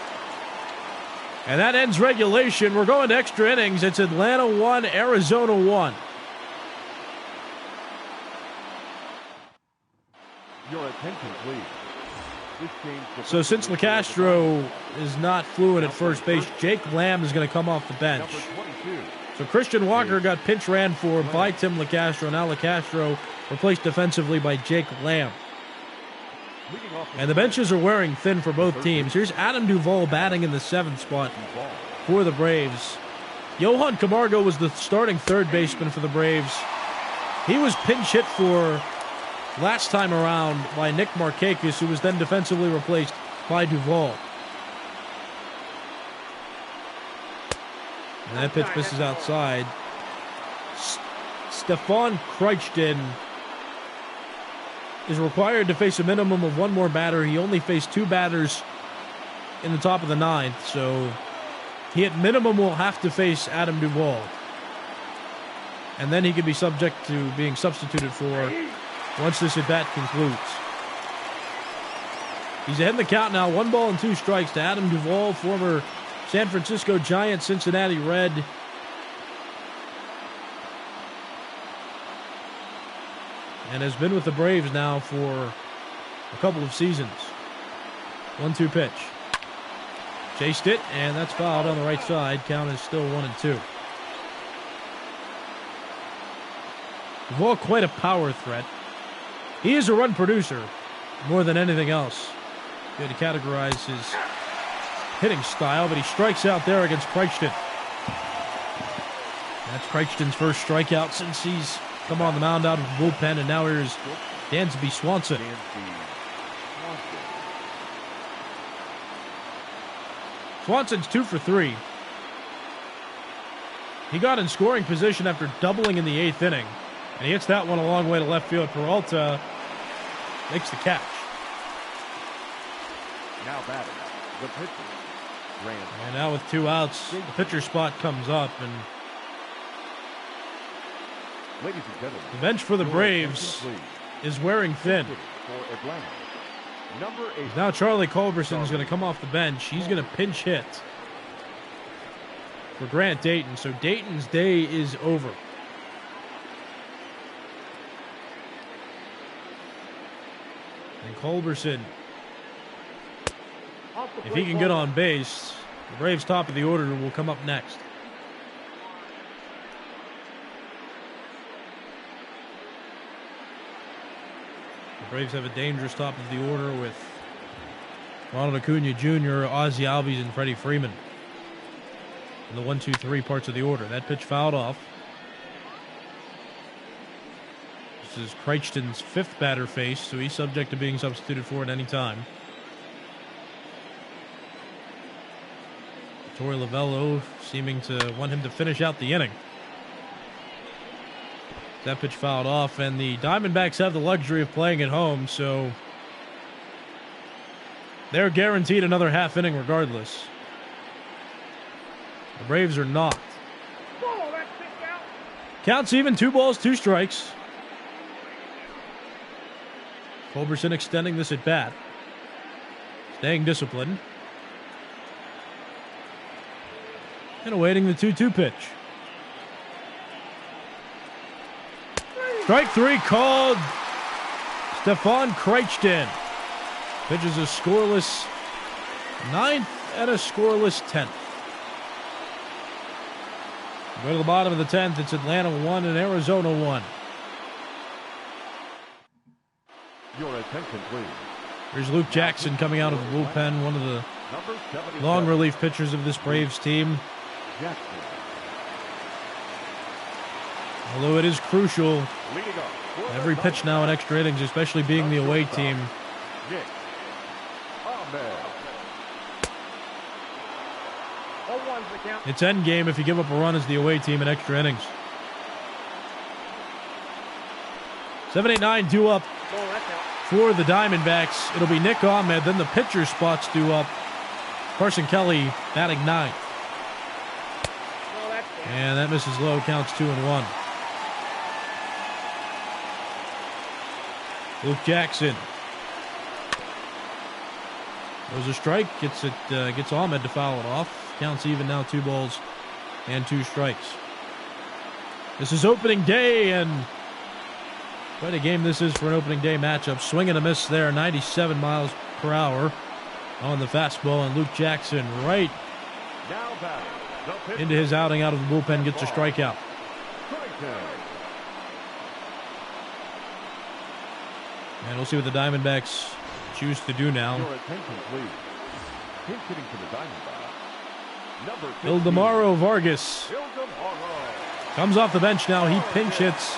And that ends regulation. We're going to extra innings. It's Atlanta 1, Arizona 1. Your attention, please. So since LeCastro is not fluent at first base, Jake Lamb is going to come off the bench. So Christian Walker got pinch ran for by Tim LeCastro. Now LeCastro replaced defensively by Jake Lamb. And the benches are wearing thin for both teams. Here's Adam Duvall batting in the 7th spot for the Braves. Johan Camargo was the starting third baseman for the Braves. He was pinch hit for last time around by Nick Markakis, who was then defensively replaced by Duvall. And that pitch misses outside. Stefan Crichton is required to face a minimum of one more batter. He only faced 2 batters in the top of the 9th, so he at minimum will have to face Adam Duvall. And then he could be subject to being substituted for once this at-bat concludes. He's ahead in the count now. 1 ball and 2 strikes to Adam Duvall, former San Francisco Giant, Cincinnati Red. And has been with the Braves now for a couple of seasons. 1-2 pitch. Chased it, and that's fouled on the right side. Count is still 1-2. Duvall, quite a power threat. He is a run producer more than anything else. You had to categorize his hitting style, but he strikes out there against Crichton. That's Crichton's first strikeout since he's come on the mound out of the bullpen, and now here's Dansby Swanson. Swanson's 2 for 3. He got in scoring position after doubling in the 8th inning, and he hits that one a long way to left field. Peralta makes the catch. Now batting, the pitcher, Grant. And now with 2 outs, the pitcher spot comes up, and Ladies and gentlemen, the bench for the your Braves attention, is wearing thin. please. For Atlanta, number 8. Now Charlie Culberson is going to come off the bench. He's going to pinch hit for Grant Dayton. So Dayton's day is over. And Culberson, if he can get on base, the Braves' top of the order will come up next. The Braves have a dangerous top of the order with Ronald Acuna Jr., Ozzie Albies, and Freddie Freeman in the 1, 2, 3 parts of the order. That pitch fouled off. This is Crichton's 5th batter face, so he's subject to being substituted for at any time. Torey Lovello seeming to want him to finish out the inning. That pitch fouled off, and the Diamondbacks have the luxury of playing at home, so they're guaranteed another half inning regardless. The Braves are not. Ball, that's kicked out. Counts even, 2 balls, 2 strikes. Culberson extending this at bat. Staying disciplined. And awaiting the 2-2 pitch. Strike 3 called. Stefan Crichton pitches a scoreless 9th and a scoreless 10th. Go to the bottom of the 10th. It's Atlanta 1 and Arizona 1. Your attention, please. Here's Luke Jackson coming out of the bullpen, one of the Number 77, long relief pitchers of this Braves team. Jackson. Although it is crucial, Leading off for every the pitch now in extra innings, especially being the away team. Nick Ahmed. 0-1's the count. It's end game if you give up a run as the away team in extra innings. 7-8-9 due up Ball, that's out. for the Diamondbacks. It'll be Nick Ahmed, then the pitcher spots due up. Carson Kelly batting 9th. Ball, that's down. And that misses low, counts 2-1. Luke Jackson. There's a strike, gets Ahmed to foul it off. Counts even now, 2 balls and 2 strikes. This is opening day, and quite a game this is for an opening day matchup. Swing and a miss there, 97 miles per hour on the fastball, and Luke Jackson right Now batting, the pitcher, into his outing out of the bullpen, gets a strikeout. Crichton. And we'll see what the Diamondbacks choose to do now. Your attention, please. Pinch hitting for the Diamondbacks. Number 15, Ildemaro Vargas Ildemaro. comes off the bench now. He pinch hits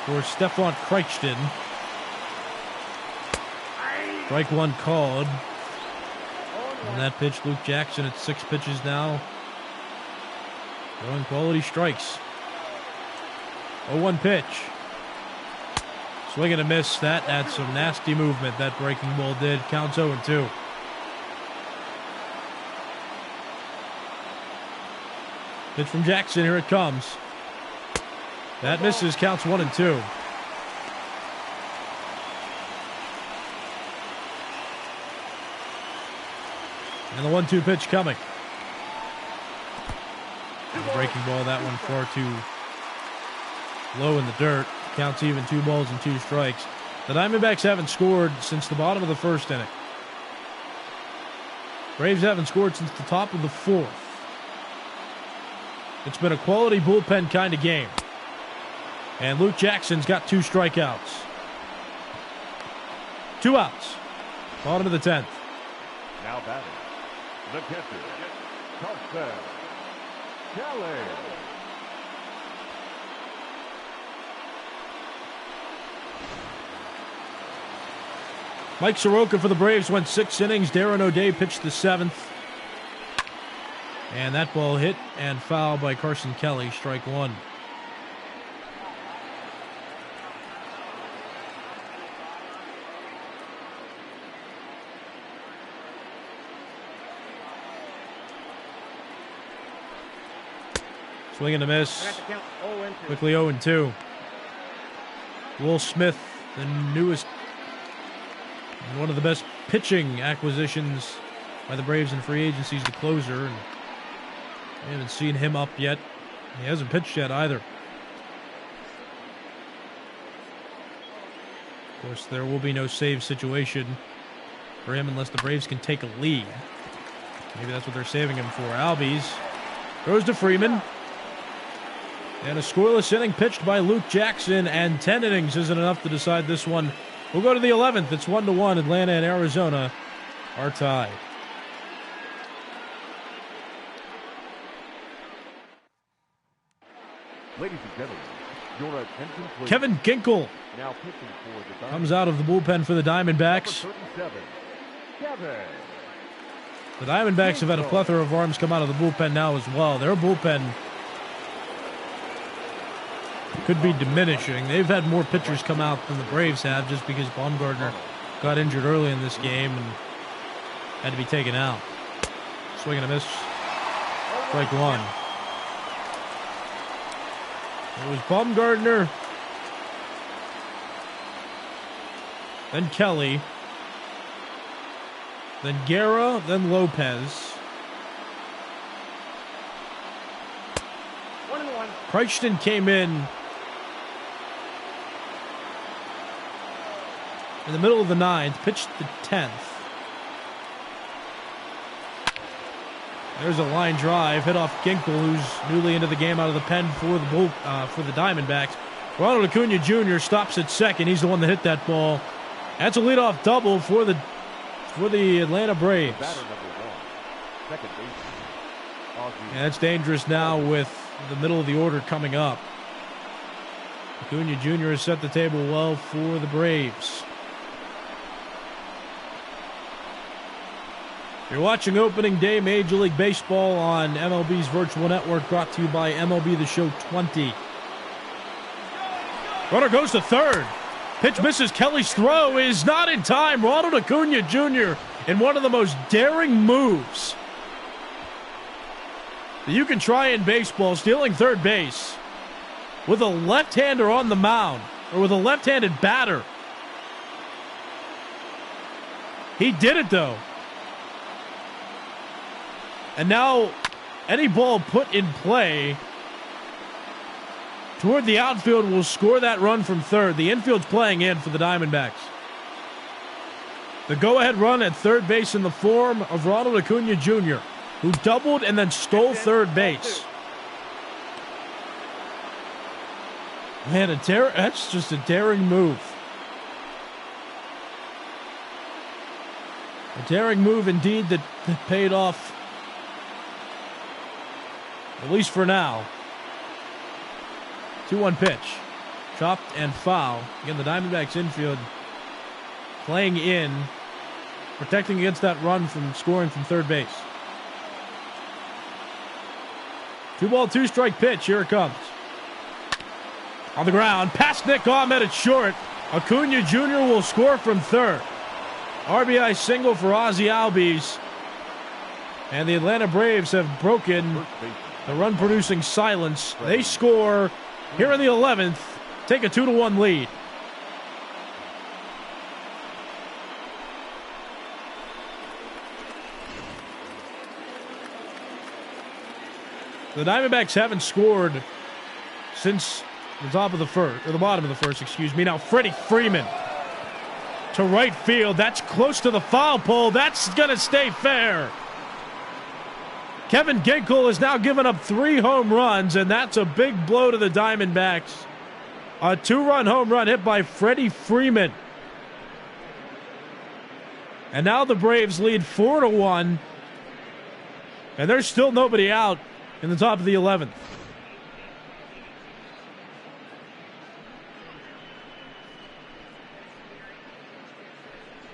for Stefan Crichton. Strike 1 called. On that pitch, Luke Jackson at 6 pitches now. Throwing quality strikes. 0-1 pitch. Swing and a miss. That had some nasty movement, that breaking ball did. Counts 0-2. Pitch from Jackson. Here it comes. That misses. Counts 1-2. And the 1-2 pitch coming. And the breaking ball, that one far too low in the dirt. Counts even, 2 balls and 2 strikes. The Diamondbacks haven't scored since the bottom of the 1st inning. Braves haven't scored since the top of the 4th. It's been a quality bullpen kind of game. And Luke Jackson's got 2 strikeouts. 2 outs. Bottom of the 10th. Now batting, the catcher, Carson Kelly. Mike Soroka for the Braves went 6 innings. Darren O'Day pitched the 7th. And that ball hit and fouled by Carson Kelly, strike 1. Swing and a miss. That's the count. 0-2. Quickly 0-2. Will Smith, the newest and one of the best pitching acquisitions by the Braves in free agency, is the closer. And we haven't seen him up yet. He hasn't pitched yet either. Of course, there will be no save situation for him unless the Braves can take a lead. Maybe that's what they're saving him for. Albies throws to Freeman. And a scoreless inning pitched by Luke Jackson, and 10 innings isn't enough to decide this one. We'll go to the 11th. It's 1-1. Atlanta and Arizona are tied. Ladies and gentlemen, your attention please. Kevin Ginkel Now pitching for the comes out of the bullpen for the Diamondbacks. Number 37, Kevin. The Diamondbacks have had a plethora of arms come out of the bullpen now as well. Their bullpen could be diminishing. They've had more pitchers come out than the Braves have, just because Baumgartner got injured early in this game and had to be taken out. Swing and a miss. Strike one. It was Baumgartner, then Kelly, then Guerra, then Lopez. 1-1. Crichton came in the middle of the 9th, pitched the 10th. There's a line drive, hit off Ginkel, who's newly into the game out of the pen for the Diamondbacks. Ronald Acuna Jr. stops at second. He's the one that hit that ball. That's a leadoff double for the Atlanta Braves. Batter number 1, second baseman. Yeah, that's dangerous now with the middle of the order coming up. Acuna Jr. has set the table well for the Braves. You're watching opening day Major League Baseball on MLB's virtual network, brought to you by MLB The Show 20. Runner goes to third. Pitch misses. Kelly's throw is not in time. Ronald Acuna Jr. in one of the most daring moves that you can try in baseball, stealing third base with a left-hander on the mound, or with a left-handed batter. He did it, though. And now, any ball put in play toward the outfield will score that run from third. The infield's playing in for the Diamondbacks. The go-ahead run at third base in the form of Ronald Acuna Jr., who doubled and then stole third base. Man, that's just a daring move. A daring move indeed that paid off, at least for now. 2-1 pitch. Chopped and foul. Again, the Diamondbacks infield playing in, protecting against that run from scoring from third base. 2-ball, 2-strike pitch. Here it comes. On the ground. Past Nick Ahmed at short. Acuna Jr. will score from third. RBI single for Ozzie Albies. And the Atlanta Braves have broken the run-producing silence. They score here in the 11th, take a 2-1 lead. The Diamondbacks haven't scored since the top of the first, or the bottom of the first, excuse me. Now Freddie Freeman to right field. That's close to the foul pole. That's going to stay fair. Kevin Ginkel has now given up 3 home runs, and that's a big blow to the Diamondbacks. A 2-run home run hit by Freddie Freeman. And now the Braves lead 4-1, and there's still nobody out in the top of the 11th.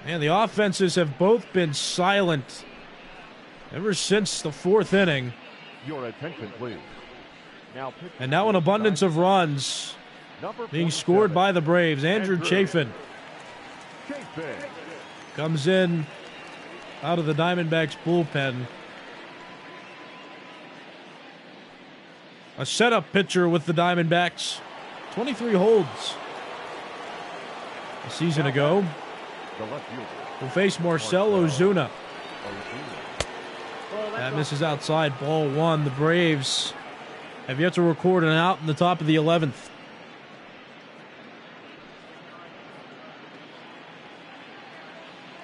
And the offenses have both been silent ever since the 4th inning. Your attention, please. And now an abundance of runs being scored by the Braves. Andrew Chafin comes in out of the Diamondbacks bullpen. A setup pitcher with the Diamondbacks. 23 holds a season ago. The left fielder. Will face Marcell Ozuna. That misses outside, ball one. The Braves have yet to record an out in the top of the 11th.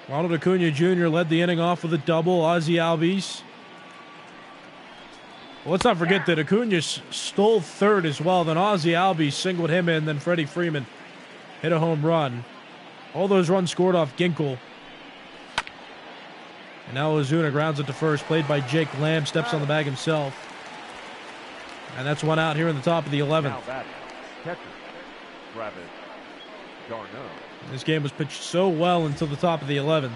Ronald Acuna Jr. led the inning off with a double. Ozzie Albies. Well, let's not forget that Acuna stole third as well. Then Ozzie Albies singled him in. Then Freddie Freeman hit a home run. All those runs scored off Ginkel. And now Ozuna grounds it to first, played by Jake Lamb, steps on the bag himself. And that's one out here in the top of the 11th. Now batting, catcher, Travis d'Arnaud. This game was pitched so well until the top of the 11th.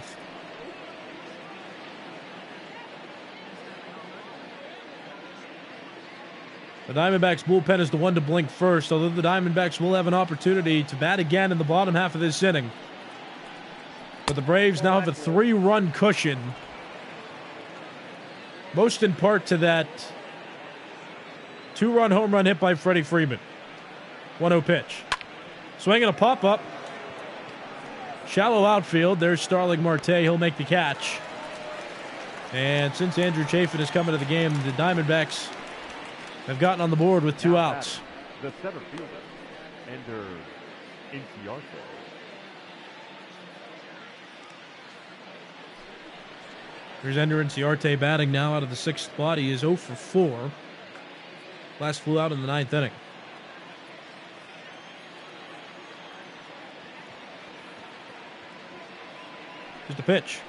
The Diamondbacks bullpen is the one to blink first, although the Diamondbacks will have an opportunity to bat again in the bottom half of this inning. But the Braves now have a 3-run cushion, most in part to that 2-run home run hit by Freddie Freeman. 1-0 pitch. Swing and a pop-up. Shallow outfield. There's Starling Marte. He'll make the catch. And since Andrew Chafin has come into the game, the Diamondbacks have gotten on the board with 2 outs. The center fielder, Ender Inciarte. Here's Ender Inciarte batting now out of the 6th spot. He is 0 for 4. Last flew out in the 9th inning. Here's the pitch.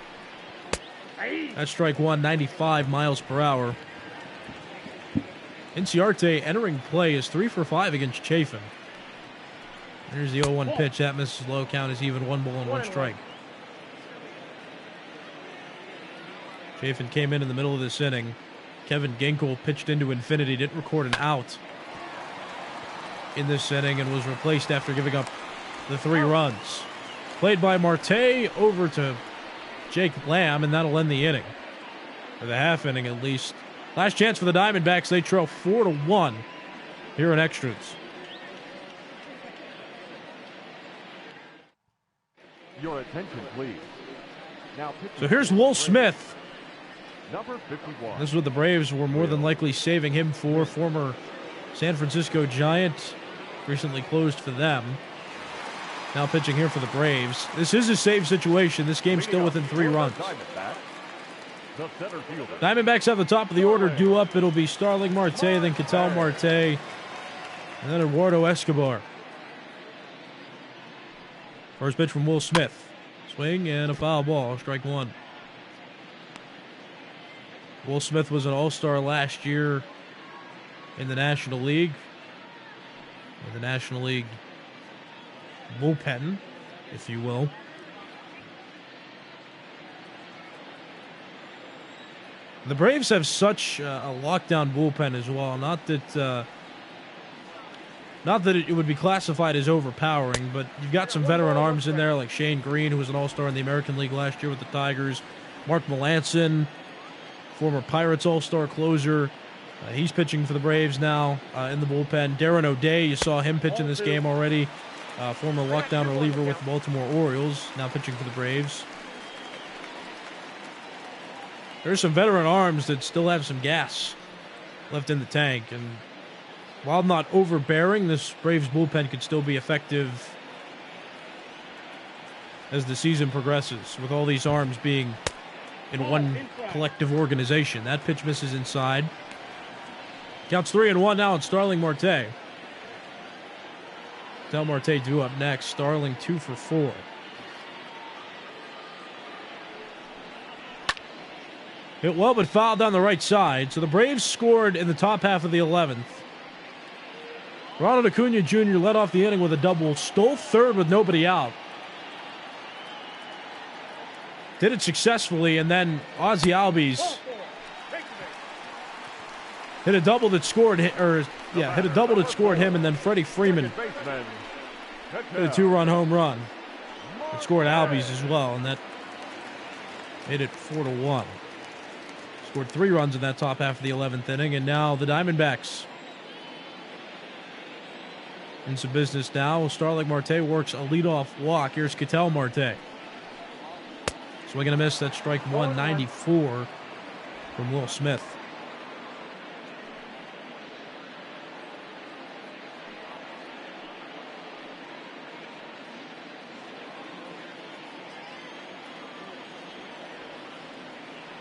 That's strike one, 95 miles per hour. Inciarte entering play is 3 for 5 against Chafin. Here's the 0-1 pitch. That misses low. Count is even. 1 ball and 1 strike. Chafin came in the middle of this inning. Kevin Ginkel pitched into infinity. Didn't record an out in this inning and was replaced after giving up the 3 runs. Played by Marte over to Jake Lamb, and that'll end the inning. For the half inning, at least. Last chance for the Diamondbacks. They trail 4-1 here in extras. Your attention, please. Now, so here's Will Smith. Number 51. This is what the Braves were more than likely saving him for. Former San Francisco Giant. Recently closed for them. Now pitching here for the Braves. This is a save situation. This game's still within 3 runs. Diamondbacks have the top of the order due up. It'll be Starling Marte, then Ketel Marte, and then Eduardo Escobar. First pitch from Will Smith. Swing and a foul ball. Strike one. Will Smith was an all-star last year in the National League. The National League bullpen, if you will. The Braves have such a lockdown bullpen as well. Not that it would be classified as overpowering, but you've got some veteran arms in there like Shane Green, who was an all-star in the American League last year with the Tigers. Mark Melancon, former Pirates all-star closer. He's pitching for the Braves now in the bullpen. Darren O'Day, you saw him pitch in this game already. Former lockdown reliever with the Baltimore Orioles, now pitching for the Braves. There's some veteran arms that still have some gas left in the tank. And while not overbearing, this Braves bullpen could still be effective as the season progresses, with all these arms being in one collective organization. That pitch misses inside. Counts 3-1 now on Starling Marte. Del Marte due up next. Starling 2 for 4. Hit well, but fouled down the right side. So the Braves scored in the top half of the 11th. Ronald Acuna Jr. led off the inning with a double. Stole third with nobody out. Did it successfully, and then Ozzie Albies hit a double that scored hit a double that scored him, and then Freddie Freeman hit a 2-run home run. It scored Albies as well, and that made it 4-1. Scored 3 runs in that top half of the 11th inning, and now the Diamondbacks in some business now. Starling Marte works a leadoff walk. Here's Ketel Marte. Swing and a miss. That's strike 194 from Will Smith.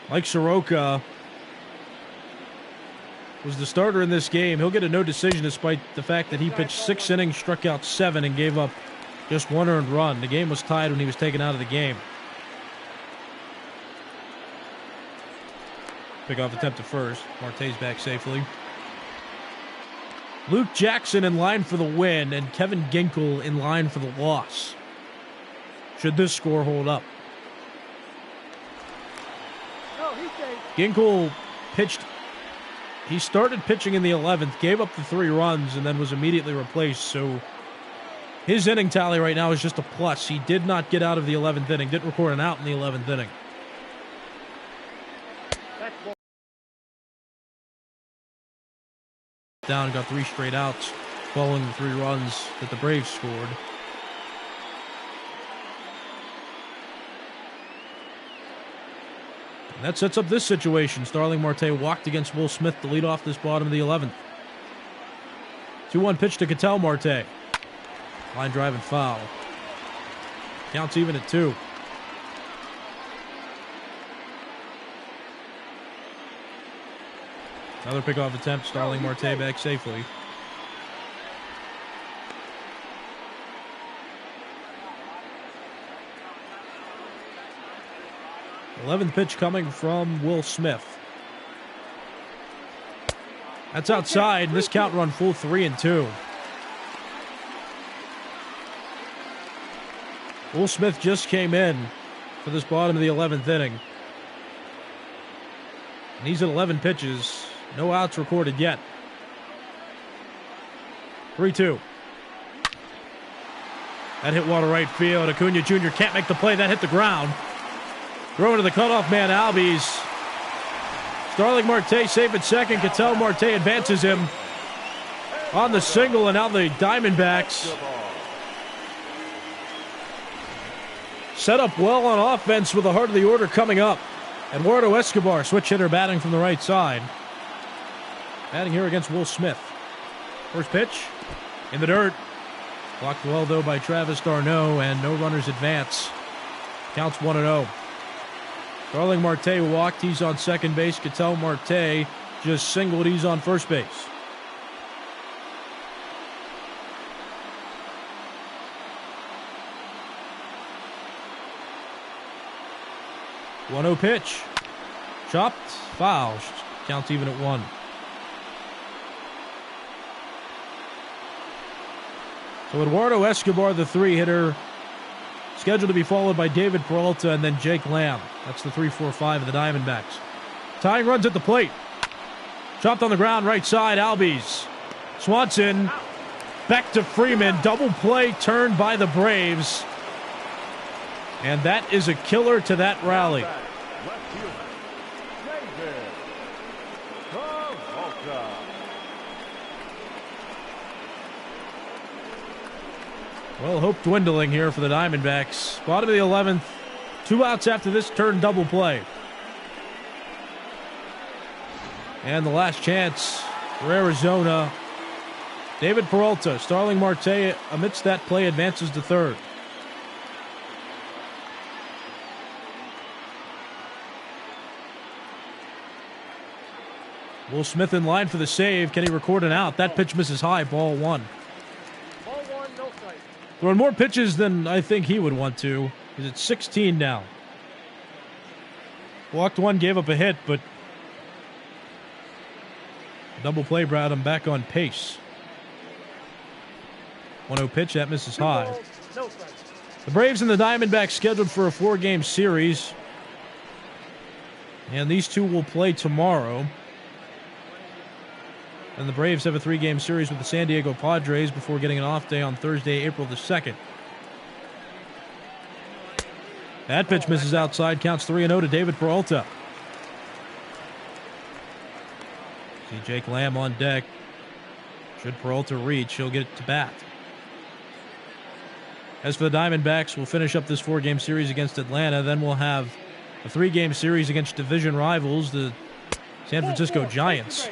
Mike Soroka was the starter in this game. He'll get a no decision despite the fact that he pitched 6 innings, struck out 7, and gave up just 1 earned run. The game was tied when he was taken out of the game. Pickoff attempt at first. Marte's back safely. Luke Jackson in line for the win, and Kevin Ginkel in line for the loss. Should this score hold up? Ginkel pitched. He started pitching in the 11th, gave up the 3 runs, and then was immediately replaced. So his inning tally right now is just a plus. He did not get out of the 11th inning, didn't record an out in the 11th inning. Down and got 3 straight outs following the 3 runs that the Braves scored. And that sets up this situation. Starling Marte walked against Will Smith to lead off this bottom of the 11th. 2-1 pitch to Ketel Marte. Line drive and foul. Counts even at 2. Another pickoff attempt. Starling Marte back safely. The 11th pitch coming from Will Smith. That's outside. This count run full 3-2. Will Smith just came in for this bottom of the 11th inning. And he's at 11 pitches. No outs recorded yet. 3-2. That hit water right field. Acuna Jr. can't make the play. That hit the ground. Throwing to the cutoff man, Albies. Starling Marte safe at second. Ketel Marte advances him on the single, and now the Diamondbacks set up well on offense with the heart of the order coming up. Eduardo Escobar, switch hitter, batting from the right side. Batting here against Will Smith. First pitch in the dirt. Blocked well, though, by Travis d'Arnaud, and no runners advance. Counts 1-0. Starling Marte walked. He's on second base. Ketel Marte just singled. He's on first base. One-0 pitch. Chopped. Foul. Counts even at 1. So Eduardo Escobar, the 3-hitter, scheduled to be followed by David Peralta and then Jake Lamb. That's the 3-4-5 of the Diamondbacks. Tying runs at the plate. Chopped on the ground, right side, Albies. Swanson, back to Freeman. Double play turned by the Braves. And that is a killer to that rally. Well, hope dwindling here for the Diamondbacks. Bottom of the 11th. 2 outs after this turn double play. And the last chance for Arizona. David Peralta. Starling Marte, amidst that play, advances to third. Will Smith in line for the save. Can he record an out? That pitch misses high. Ball 1. Throwing more pitches than I think he would want to. He's at 16 now. Walked 1, gave up a hit, but double play brought him back on pace. 1-0 pitch, that misses high. The Braves and the Diamondbacks scheduled for a 4-game series. And these two will play tomorrow. And the Braves have a 3-game series with the San Diego Padres before getting an off day on Thursday, April the 2nd. That pitch misses outside, counts 3-0 to David Peralta. See Jake Lamb on deck. Should Peralta reach, he'll get it to bat. As for the Diamondbacks, we'll finish up this 4-game series against Atlanta. Then we'll have a 3-game series against division rivals, the San Francisco Giants.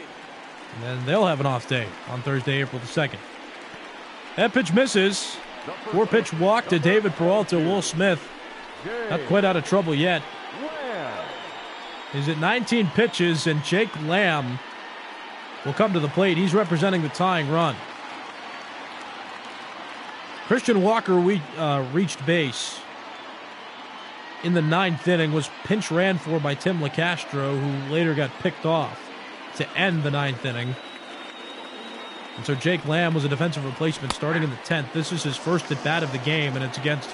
And then they'll have an off day on Thursday, April the 2nd. That pitch misses. 4-pitch walk to David Peralta. Will Smith not quite out of trouble yet. He's at 19 pitches, and Jake Lamb will come to the plate. He's representing the tying run. Christian Walker reached base in the 9th inning, was pinch ran for by Tim LeCastro, who later got picked off to end the 9th inning. And so Jake Lamb was a defensive replacement starting in the 10th. This is his first at-bat of the game, and it's against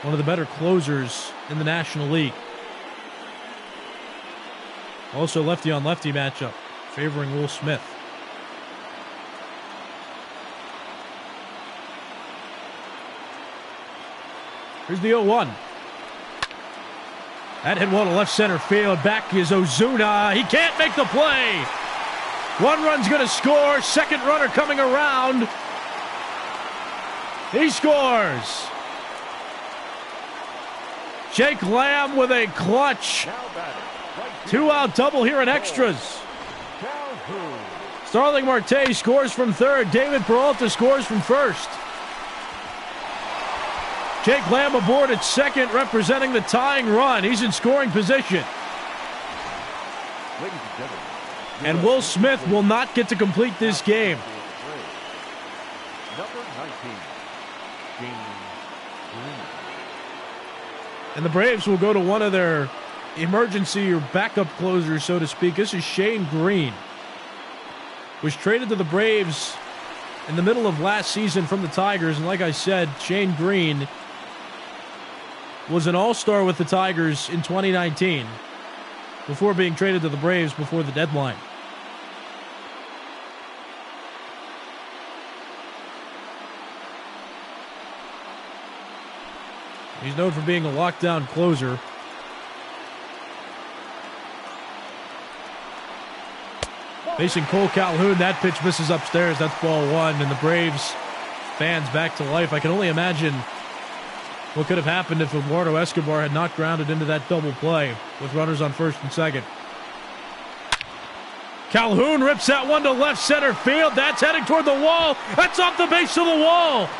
one of the better closers in the National League. Also lefty-on-lefty matchup, favoring Will Smith. Here's the 0-1. That hit one to left center field. Back is Ozuna. He can't make the play. One run's going to score. Second runner coming around. He scores. Jake Lamb with a clutch 2-out double here in extras. Starling Marte scores from third. David Peralta scores from first. Jake Lamb aboard at second, representing the tying run. He's in scoring position. And Will Smith will not get to complete this game. And the Braves will go to one of their emergency or backup closers, so to speak. This is Shane Green. Was traded to the Braves in the middle of last season from the Tigers. And like I said, Shane Green was an all-star with the Tigers in 2019 before being traded to the Braves before the deadline. He's known for being a lockdown closer. Facing Cole Calhoun, that pitch misses upstairs. That's ball one, and the Braves fans back to life. I can only imagine what could have happened if Eduardo Escobar had not grounded into that double play with runners on first and second. Calhoun rips that one to left center field. That's heading toward the wall. That's off the base of the wall.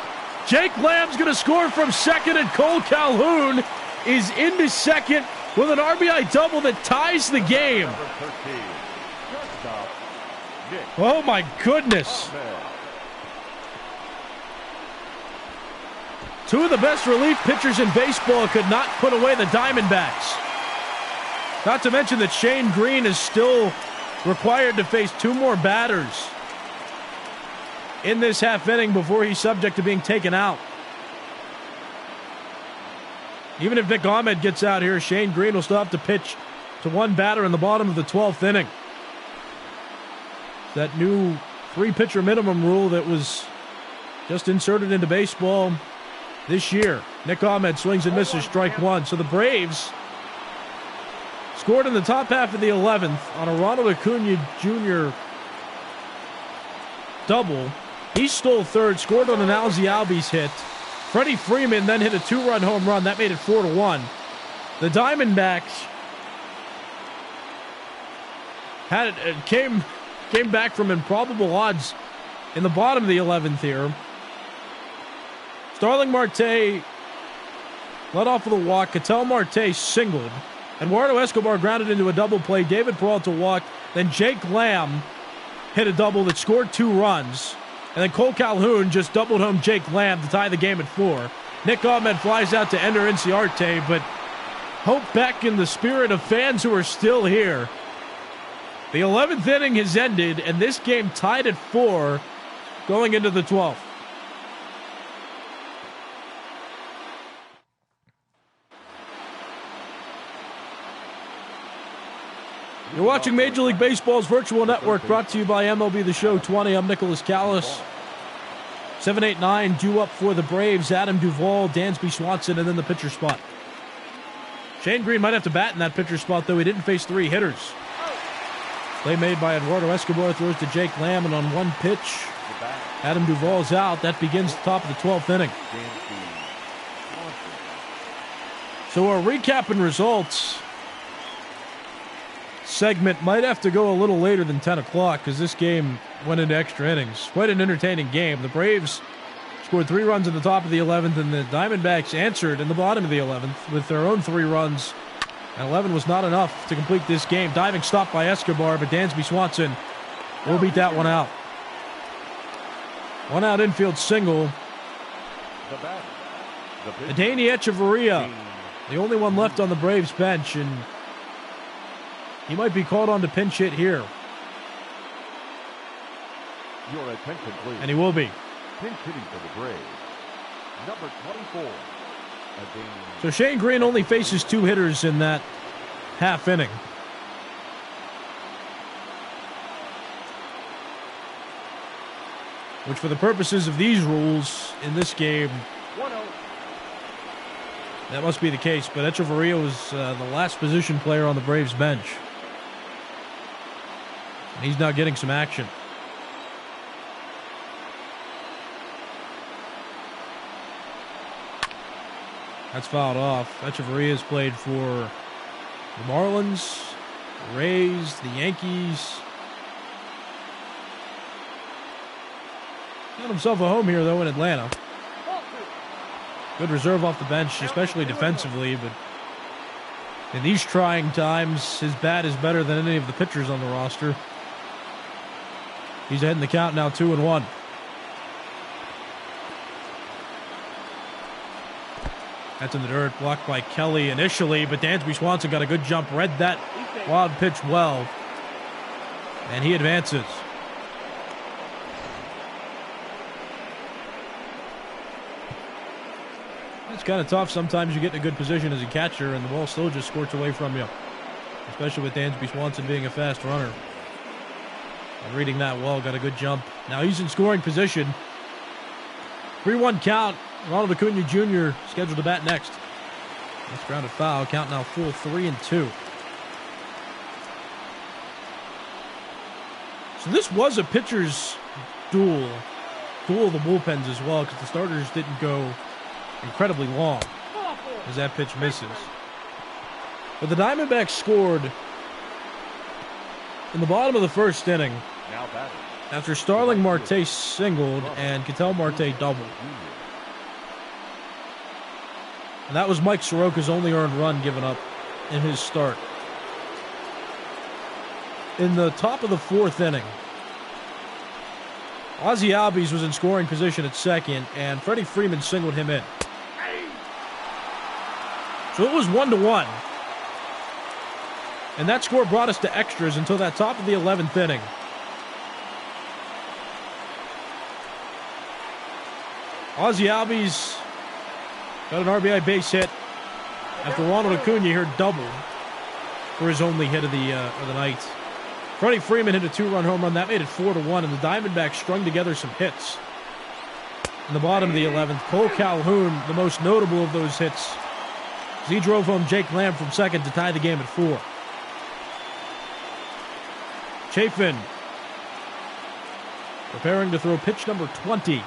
Jake Lamb's going to score from second, and Cole Calhoun is into second with an RBI double that ties the game. Oh, my goodness. Two of the best relief pitchers in baseball could not put away the Diamondbacks. Not to mention that Shane Green is still required to face two more batters in this half inning before he's subject to being taken out. Even if Nick Ahmed gets out here, Shane Green will still have to pitch to one batter in the bottom of the 12th inning. That new 3-pitcher minimum rule that was just inserted into baseball this year. Nick Ahmed swings and misses, strike one. So the Braves scored in the top half of the 11th on a Ronald Acuna Jr. double. He stole third, scored on an Alzi Albies hit. Freddie Freeman then hit a 2-run home run. That made it 4-1. The Diamondbacks came back from improbable odds in the bottom of the 11th here. Starling Marte led off with a walk. Ketel Marte singled. Eduardo Escobar grounded into a double play. David Peralta walked. Then Jake Lamb hit a double that scored 2 runs. And then Cole Calhoun just doubled home Jake Lamb to tie the game at 4. Nick Ahmed flies out to Ender Inciarte, but hope back in the spirit of fans who are still here. The 11th inning has ended, and this game tied at 4 going into the 12th. You're watching Major League Baseball's virtual network, brought to you by MLB The Show 20. I'm Nicholas Callis. 7-8-9 due up for the Braves. Adam Duvall, Dansby Swanson, and then the pitcher spot. Shane Green might have to bat in that pitcher spot, though he didn't face 3 hitters. Play made by Eduardo Escobar, throws to Jake Lamb, and on one pitch, Adam Duvall's out. That begins the top of the 12th inning. So our recap and results segment might have to go a little later than 10 o'clock because this game went into extra innings. Quite an entertaining game. The Braves scored 3 runs in the top of the 11th, and the Diamondbacks answered in the bottom of the 11th with their own 3 runs. And 11 was not enough to complete this game. Diving stop by Escobar, but Dansby Swanson will beat that one out. 1 out infield single. Adeiny Echeverria, the only one left on the Braves bench, and he might be called on to pinch hit here. Your attention, please. And he will be. Pinch hitting for the Braves, number 24. So Shane Green only faces 2 hitters in that half inning. Which, for the purposes of these rules in this game, 1-0. that must be the case. But Echeverria was the last position player on the Braves bench. And he's now getting some action. That's fouled off. Echeverria has played for the Marlins, the Rays, the Yankees. Got himself a home here, though, in Atlanta. Good reserve off the bench, especially defensively, but in these trying times, his bat is better than any of the pitchers on the roster. He's ahead in the count now, 2-1. That's in the dirt, blocked by Kelly initially, but Dansby Swanson got a good jump, read that wild pitch well, and he advances. It's kind of tough. Sometimes you get in a good position as a catcher, and the ball still just squirts away from you, especially with Dansby Swanson being a fast runner. And reading that well, got a good jump. Now he's in scoring position. 3-1 count. Ronald Acuna Jr. scheduled to bat next. That's grounded foul. Count now full 3-2. So this was a pitcher's duel of the bullpens as well, because the starters didn't go incredibly long as that pitch misses. But the Diamondbacks scored in the bottom of the first inning after Starling Marte singled and Ketel Marte doubled. And that was Mike Soroka's only earned run given up in his start. In the top of the 4th inning, Ozzie Albies was in scoring position at second, and Freddie Freeman singled him in. So it was 1-1. And that score brought us to extras until that top of the 11th inning. Ozzie Albies got an RBI base hit after Ronald Acuna here doubled for his only hit of the night. Freddie Freeman hit a 2-run home run. That made it 4-1, and the Diamondbacks strung together some hits. In the bottom of the 11th, Cole Calhoun, the most notable of those hits, as he drove home Jake Lamb from second to tie the game at 4. Chafin preparing to throw pitch number 20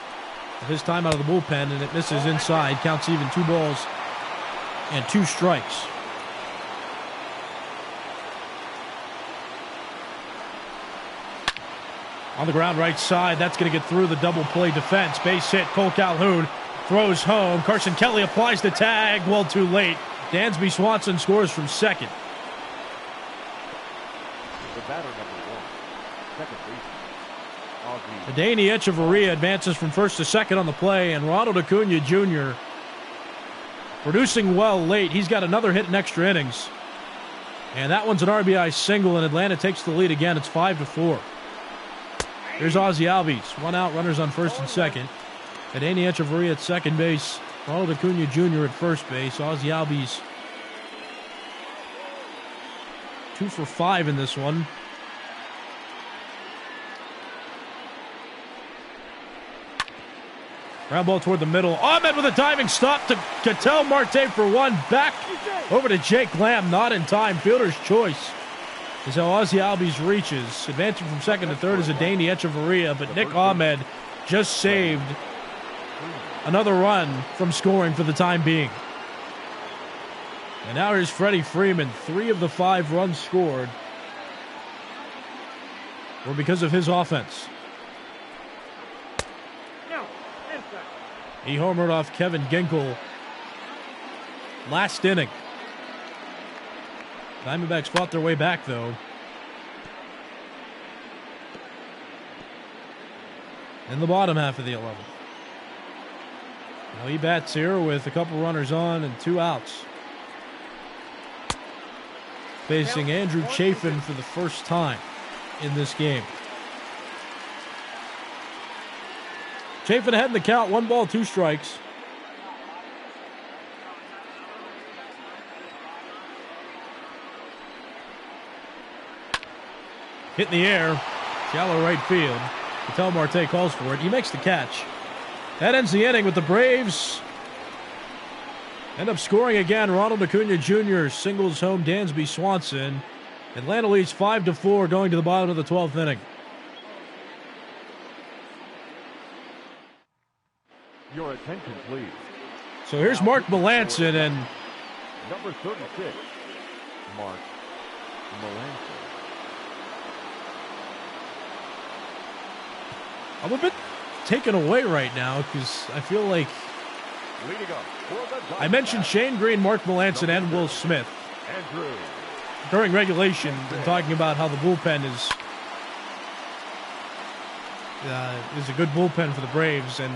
of his time out of the bullpen, and it misses inside. Counts even, 2 balls and 2 strikes. On the ground right side, that's going to get through the double play defense. Base hit, Cole Calhoun throws home. Carson Kelly applies the tag, well too late. Dansby Swanson scores from second. The batter, number 1, second baseman, Adeiny Echeverria advances from first to second on the play, and Ronald Acuna Jr. producing well late. He's got another hit in extra innings. And that one's an RBI single, and Atlanta takes the lead again. It's 5-4. Here's Ozzie Albies. 1 out, runners on first and second. Adeiny Echeverria at second base. Ronald Acuna Jr. at first base. Ozzie Albies 2 for 5 in this one. Ground ball toward the middle. Ahmed with a diving stop to Ketel Marte for 1. Back over to Jake Lamb. Not in time. Fielder's choice is how Ozzie Albies reaches. Advancing from second to third is Adeiny Echeverria, but Nick Ahmed just saved another run from scoring for the time being. And now here's Freddie Freeman. 3 of the 5 runs scored were because of his offense. He homered off Kevin Ginkel last inning. Diamondbacks fought their way back, though. In the bottom half of the 11th. Now he bats here with a couple runners on and 2 outs. Facing Andrew Chafin for the first time in this game. Chafin ahead in the count, 1 ball, 2 strikes. Hit in the air, shallow right field. Ketel Marte calls for it. He makes the catch. That ends the inning with the Braves end up scoring again. Ronald Acuna Jr. singles home Dansby Swanson. Atlanta leads 5-4 going to the bottom of the 12th inning. Your attention, please. So here's Mark Melancon and number 36, Mark Melancon. I'm a bit taken away right now because I feel like I mentioned Shane Green, Mark Melancon, and Will Smith during regulation, talking about how the bullpen is a good bullpen for the Braves. And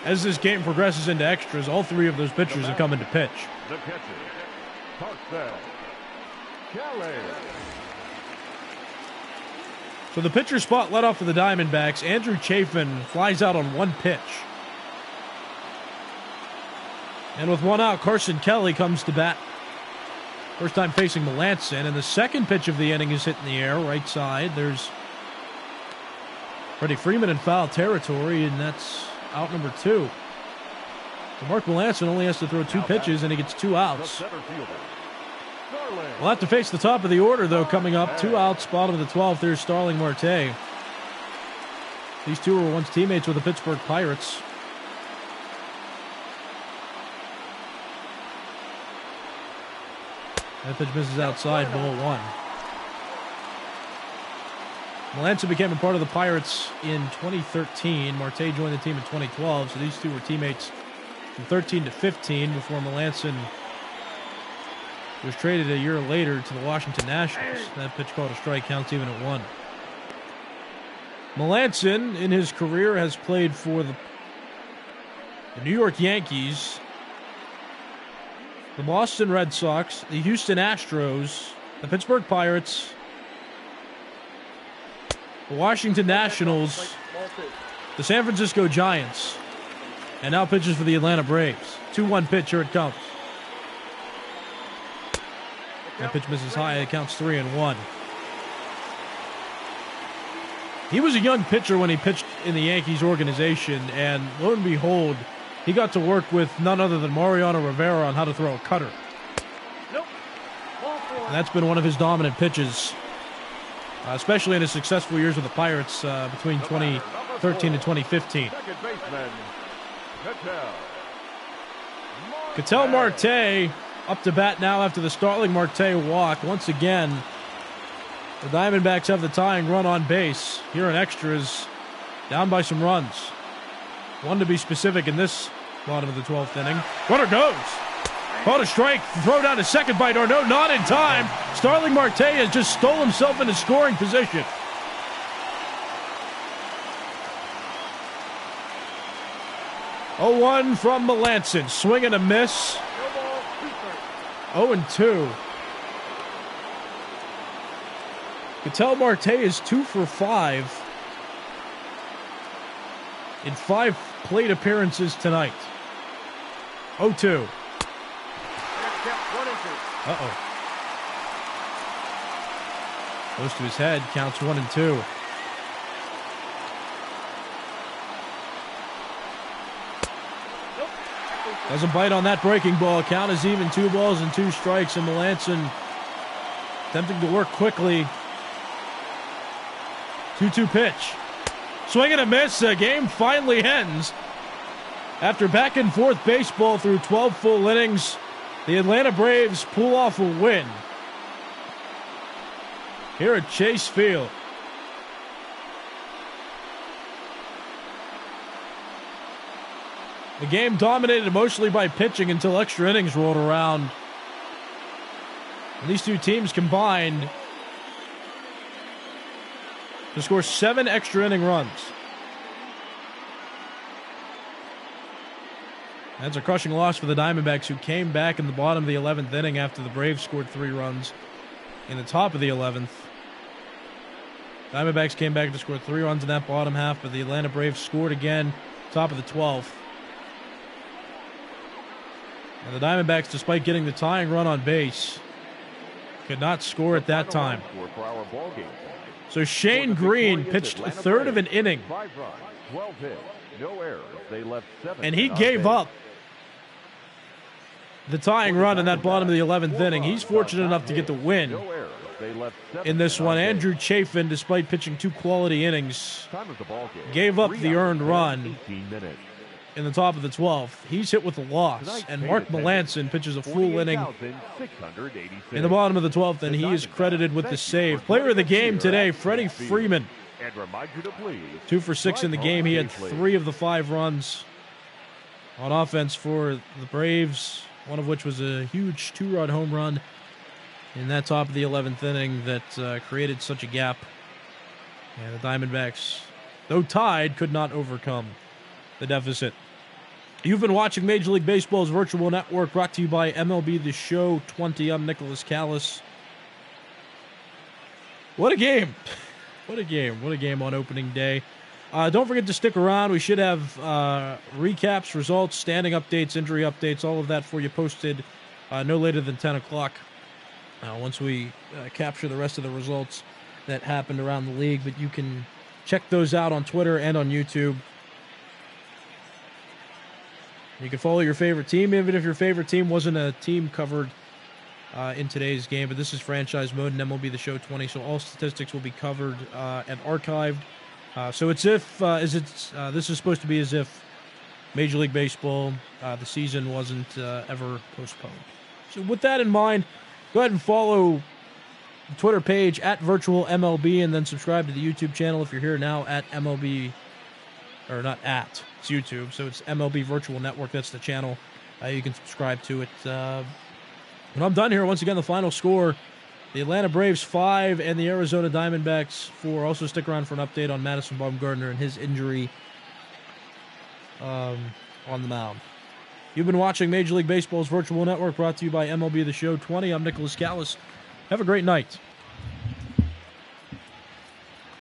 as this game progresses into extras, all 3 of those pitchers have come into pitch. The catcher, Tarcel Kelly. So the pitcher spot led off for the Diamondbacks. Andrew Chafin flies out on 1 pitch. And with 1 out, Carson Kelly comes to bat. First time facing Melancon. And the second pitch of the inning is hit in the air, right side. There's Freddie Freeman in foul territory, and that's out number 2. So Mark Melancon only has to throw 2 pitches, and he gets 2 outs. We'll have to face the top of the order, though, coming up. 2 outs, bottom of the 12th. There's Starling Marte. These 2 were once teammates with the Pittsburgh Pirates. That pitch misses outside, ball 1. Melancon became a part of the Pirates in 2013. Marte joined the team in 2012, so these 2 were teammates from 13 to 15 before Melancon was traded a year later to the Washington Nationals. That pitch called a strike, counts even at 1. Melancon, in his career, has played for the New York Yankees, the Boston Red Sox, the Houston Astros, the Pittsburgh Pirates, the Washington Nationals, the San Francisco Giants, and now pitches for the Atlanta Braves. 2-1 pitch, here it comes. That pitch misses high, it counts 3-1. He was a young pitcher when he pitched in the Yankees organization, and lo and behold, he got to work with none other than Mariano Rivera on how to throw a cutter. And that's been one of his dominant pitches, especially in his successful years with the Pirates between 2013 and 2015. Ketel Marte up to bat now after the Starling Marte walk. Once again, the Diamondbacks have the tying run on base. Here in extras, down by some runs. 1 to be specific in this bottom of the 12th inning. Runner goes. Caught a strike. Throw down to second by Darno. Not in time. Starling Marte has just stole himself into scoring position. Oh, 1 from Melancon. Swing and a miss. 0-2. Ketel Marte is 2 for 5 in 5 plate appearances tonight. 0-2. Uh-oh. Goes to his head, counts 1-2. Doesn't bite on that breaking ball. Count is even, 2 balls and 2 strikes, and Melancon attempting to work quickly. 2-2 pitch. Swing and a miss. The game finally ends. After back and forth baseball through 12 full innings, the Atlanta Braves pull off a win here at Chase Field. The game dominated mostly by pitching until extra innings rolled around. And these two teams combined to score 7 extra inning runs. That's a crushing loss for the Diamondbacks, who came back in the bottom of the 11th inning after the Braves scored 3 runs in the top of the 11th. Diamondbacks came back to score 3 runs in that bottom half, but the Atlanta Braves scored again, top of the 12th. And the Diamondbacks, despite getting the tying run on base, could not score at that time. So Shane Green pitched a third of an inning, 5 runs, 12 hits, no errors. They left 7 and he gave up the tying run in that bottom of the 11th inning. He's fortunate enough to get the win in this one. Andrew Chafin, despite pitching 2 quality innings, gave up the earned run in the top of the 12th. He's hit with a loss, and Mark Melanson pitches a full inning in the bottom of the 12th, and he is credited with the save. Player of the game today, Freddie Freeman. 2 for 6 in the game. He had 3 of the 5 runs on offense for the Braves, one of which was a huge 2-run home run in that top of the 11th inning that created such a gap. And the Diamondbacks, though tied, could not overcome the deficit. You've been watching Major League Baseball's virtual network, brought to you by MLB The Show 20. I'm Nicholas Callis. What a game. What a game. What a game on opening day. Don't forget to stick around. We should have recaps, results, standing updates, injury updates, all of that for you posted no later than 10 o'clock once we capture the rest of the results that happened around the league. But you can check those out on Twitter and on YouTube. You can follow your favorite team, even if your favorite team wasn't a team covered in today's game. But this is franchise mode and MLB The Show 20, so all statistics will be covered and archived. So it's this is supposed to be as if Major League Baseball, the season wasn't ever postponed. So with that in mind, go ahead and follow the Twitter page at Virtual MLB, and then subscribe to the YouTube channel if you're here now at MLB, or not at, it's YouTube, so it's MLB Virtual Network. That's the channel. You can subscribe to it. When I'm done here, once again, the final score: the Atlanta Braves 5 and the Arizona Diamondbacks 4. Also stick around for an update on Madison Bumgarner and his injury on the mound. You've been watching Major League Baseball's virtual network, brought to you by MLB The Show 20. I'm Nicholas Callis. Have a great night.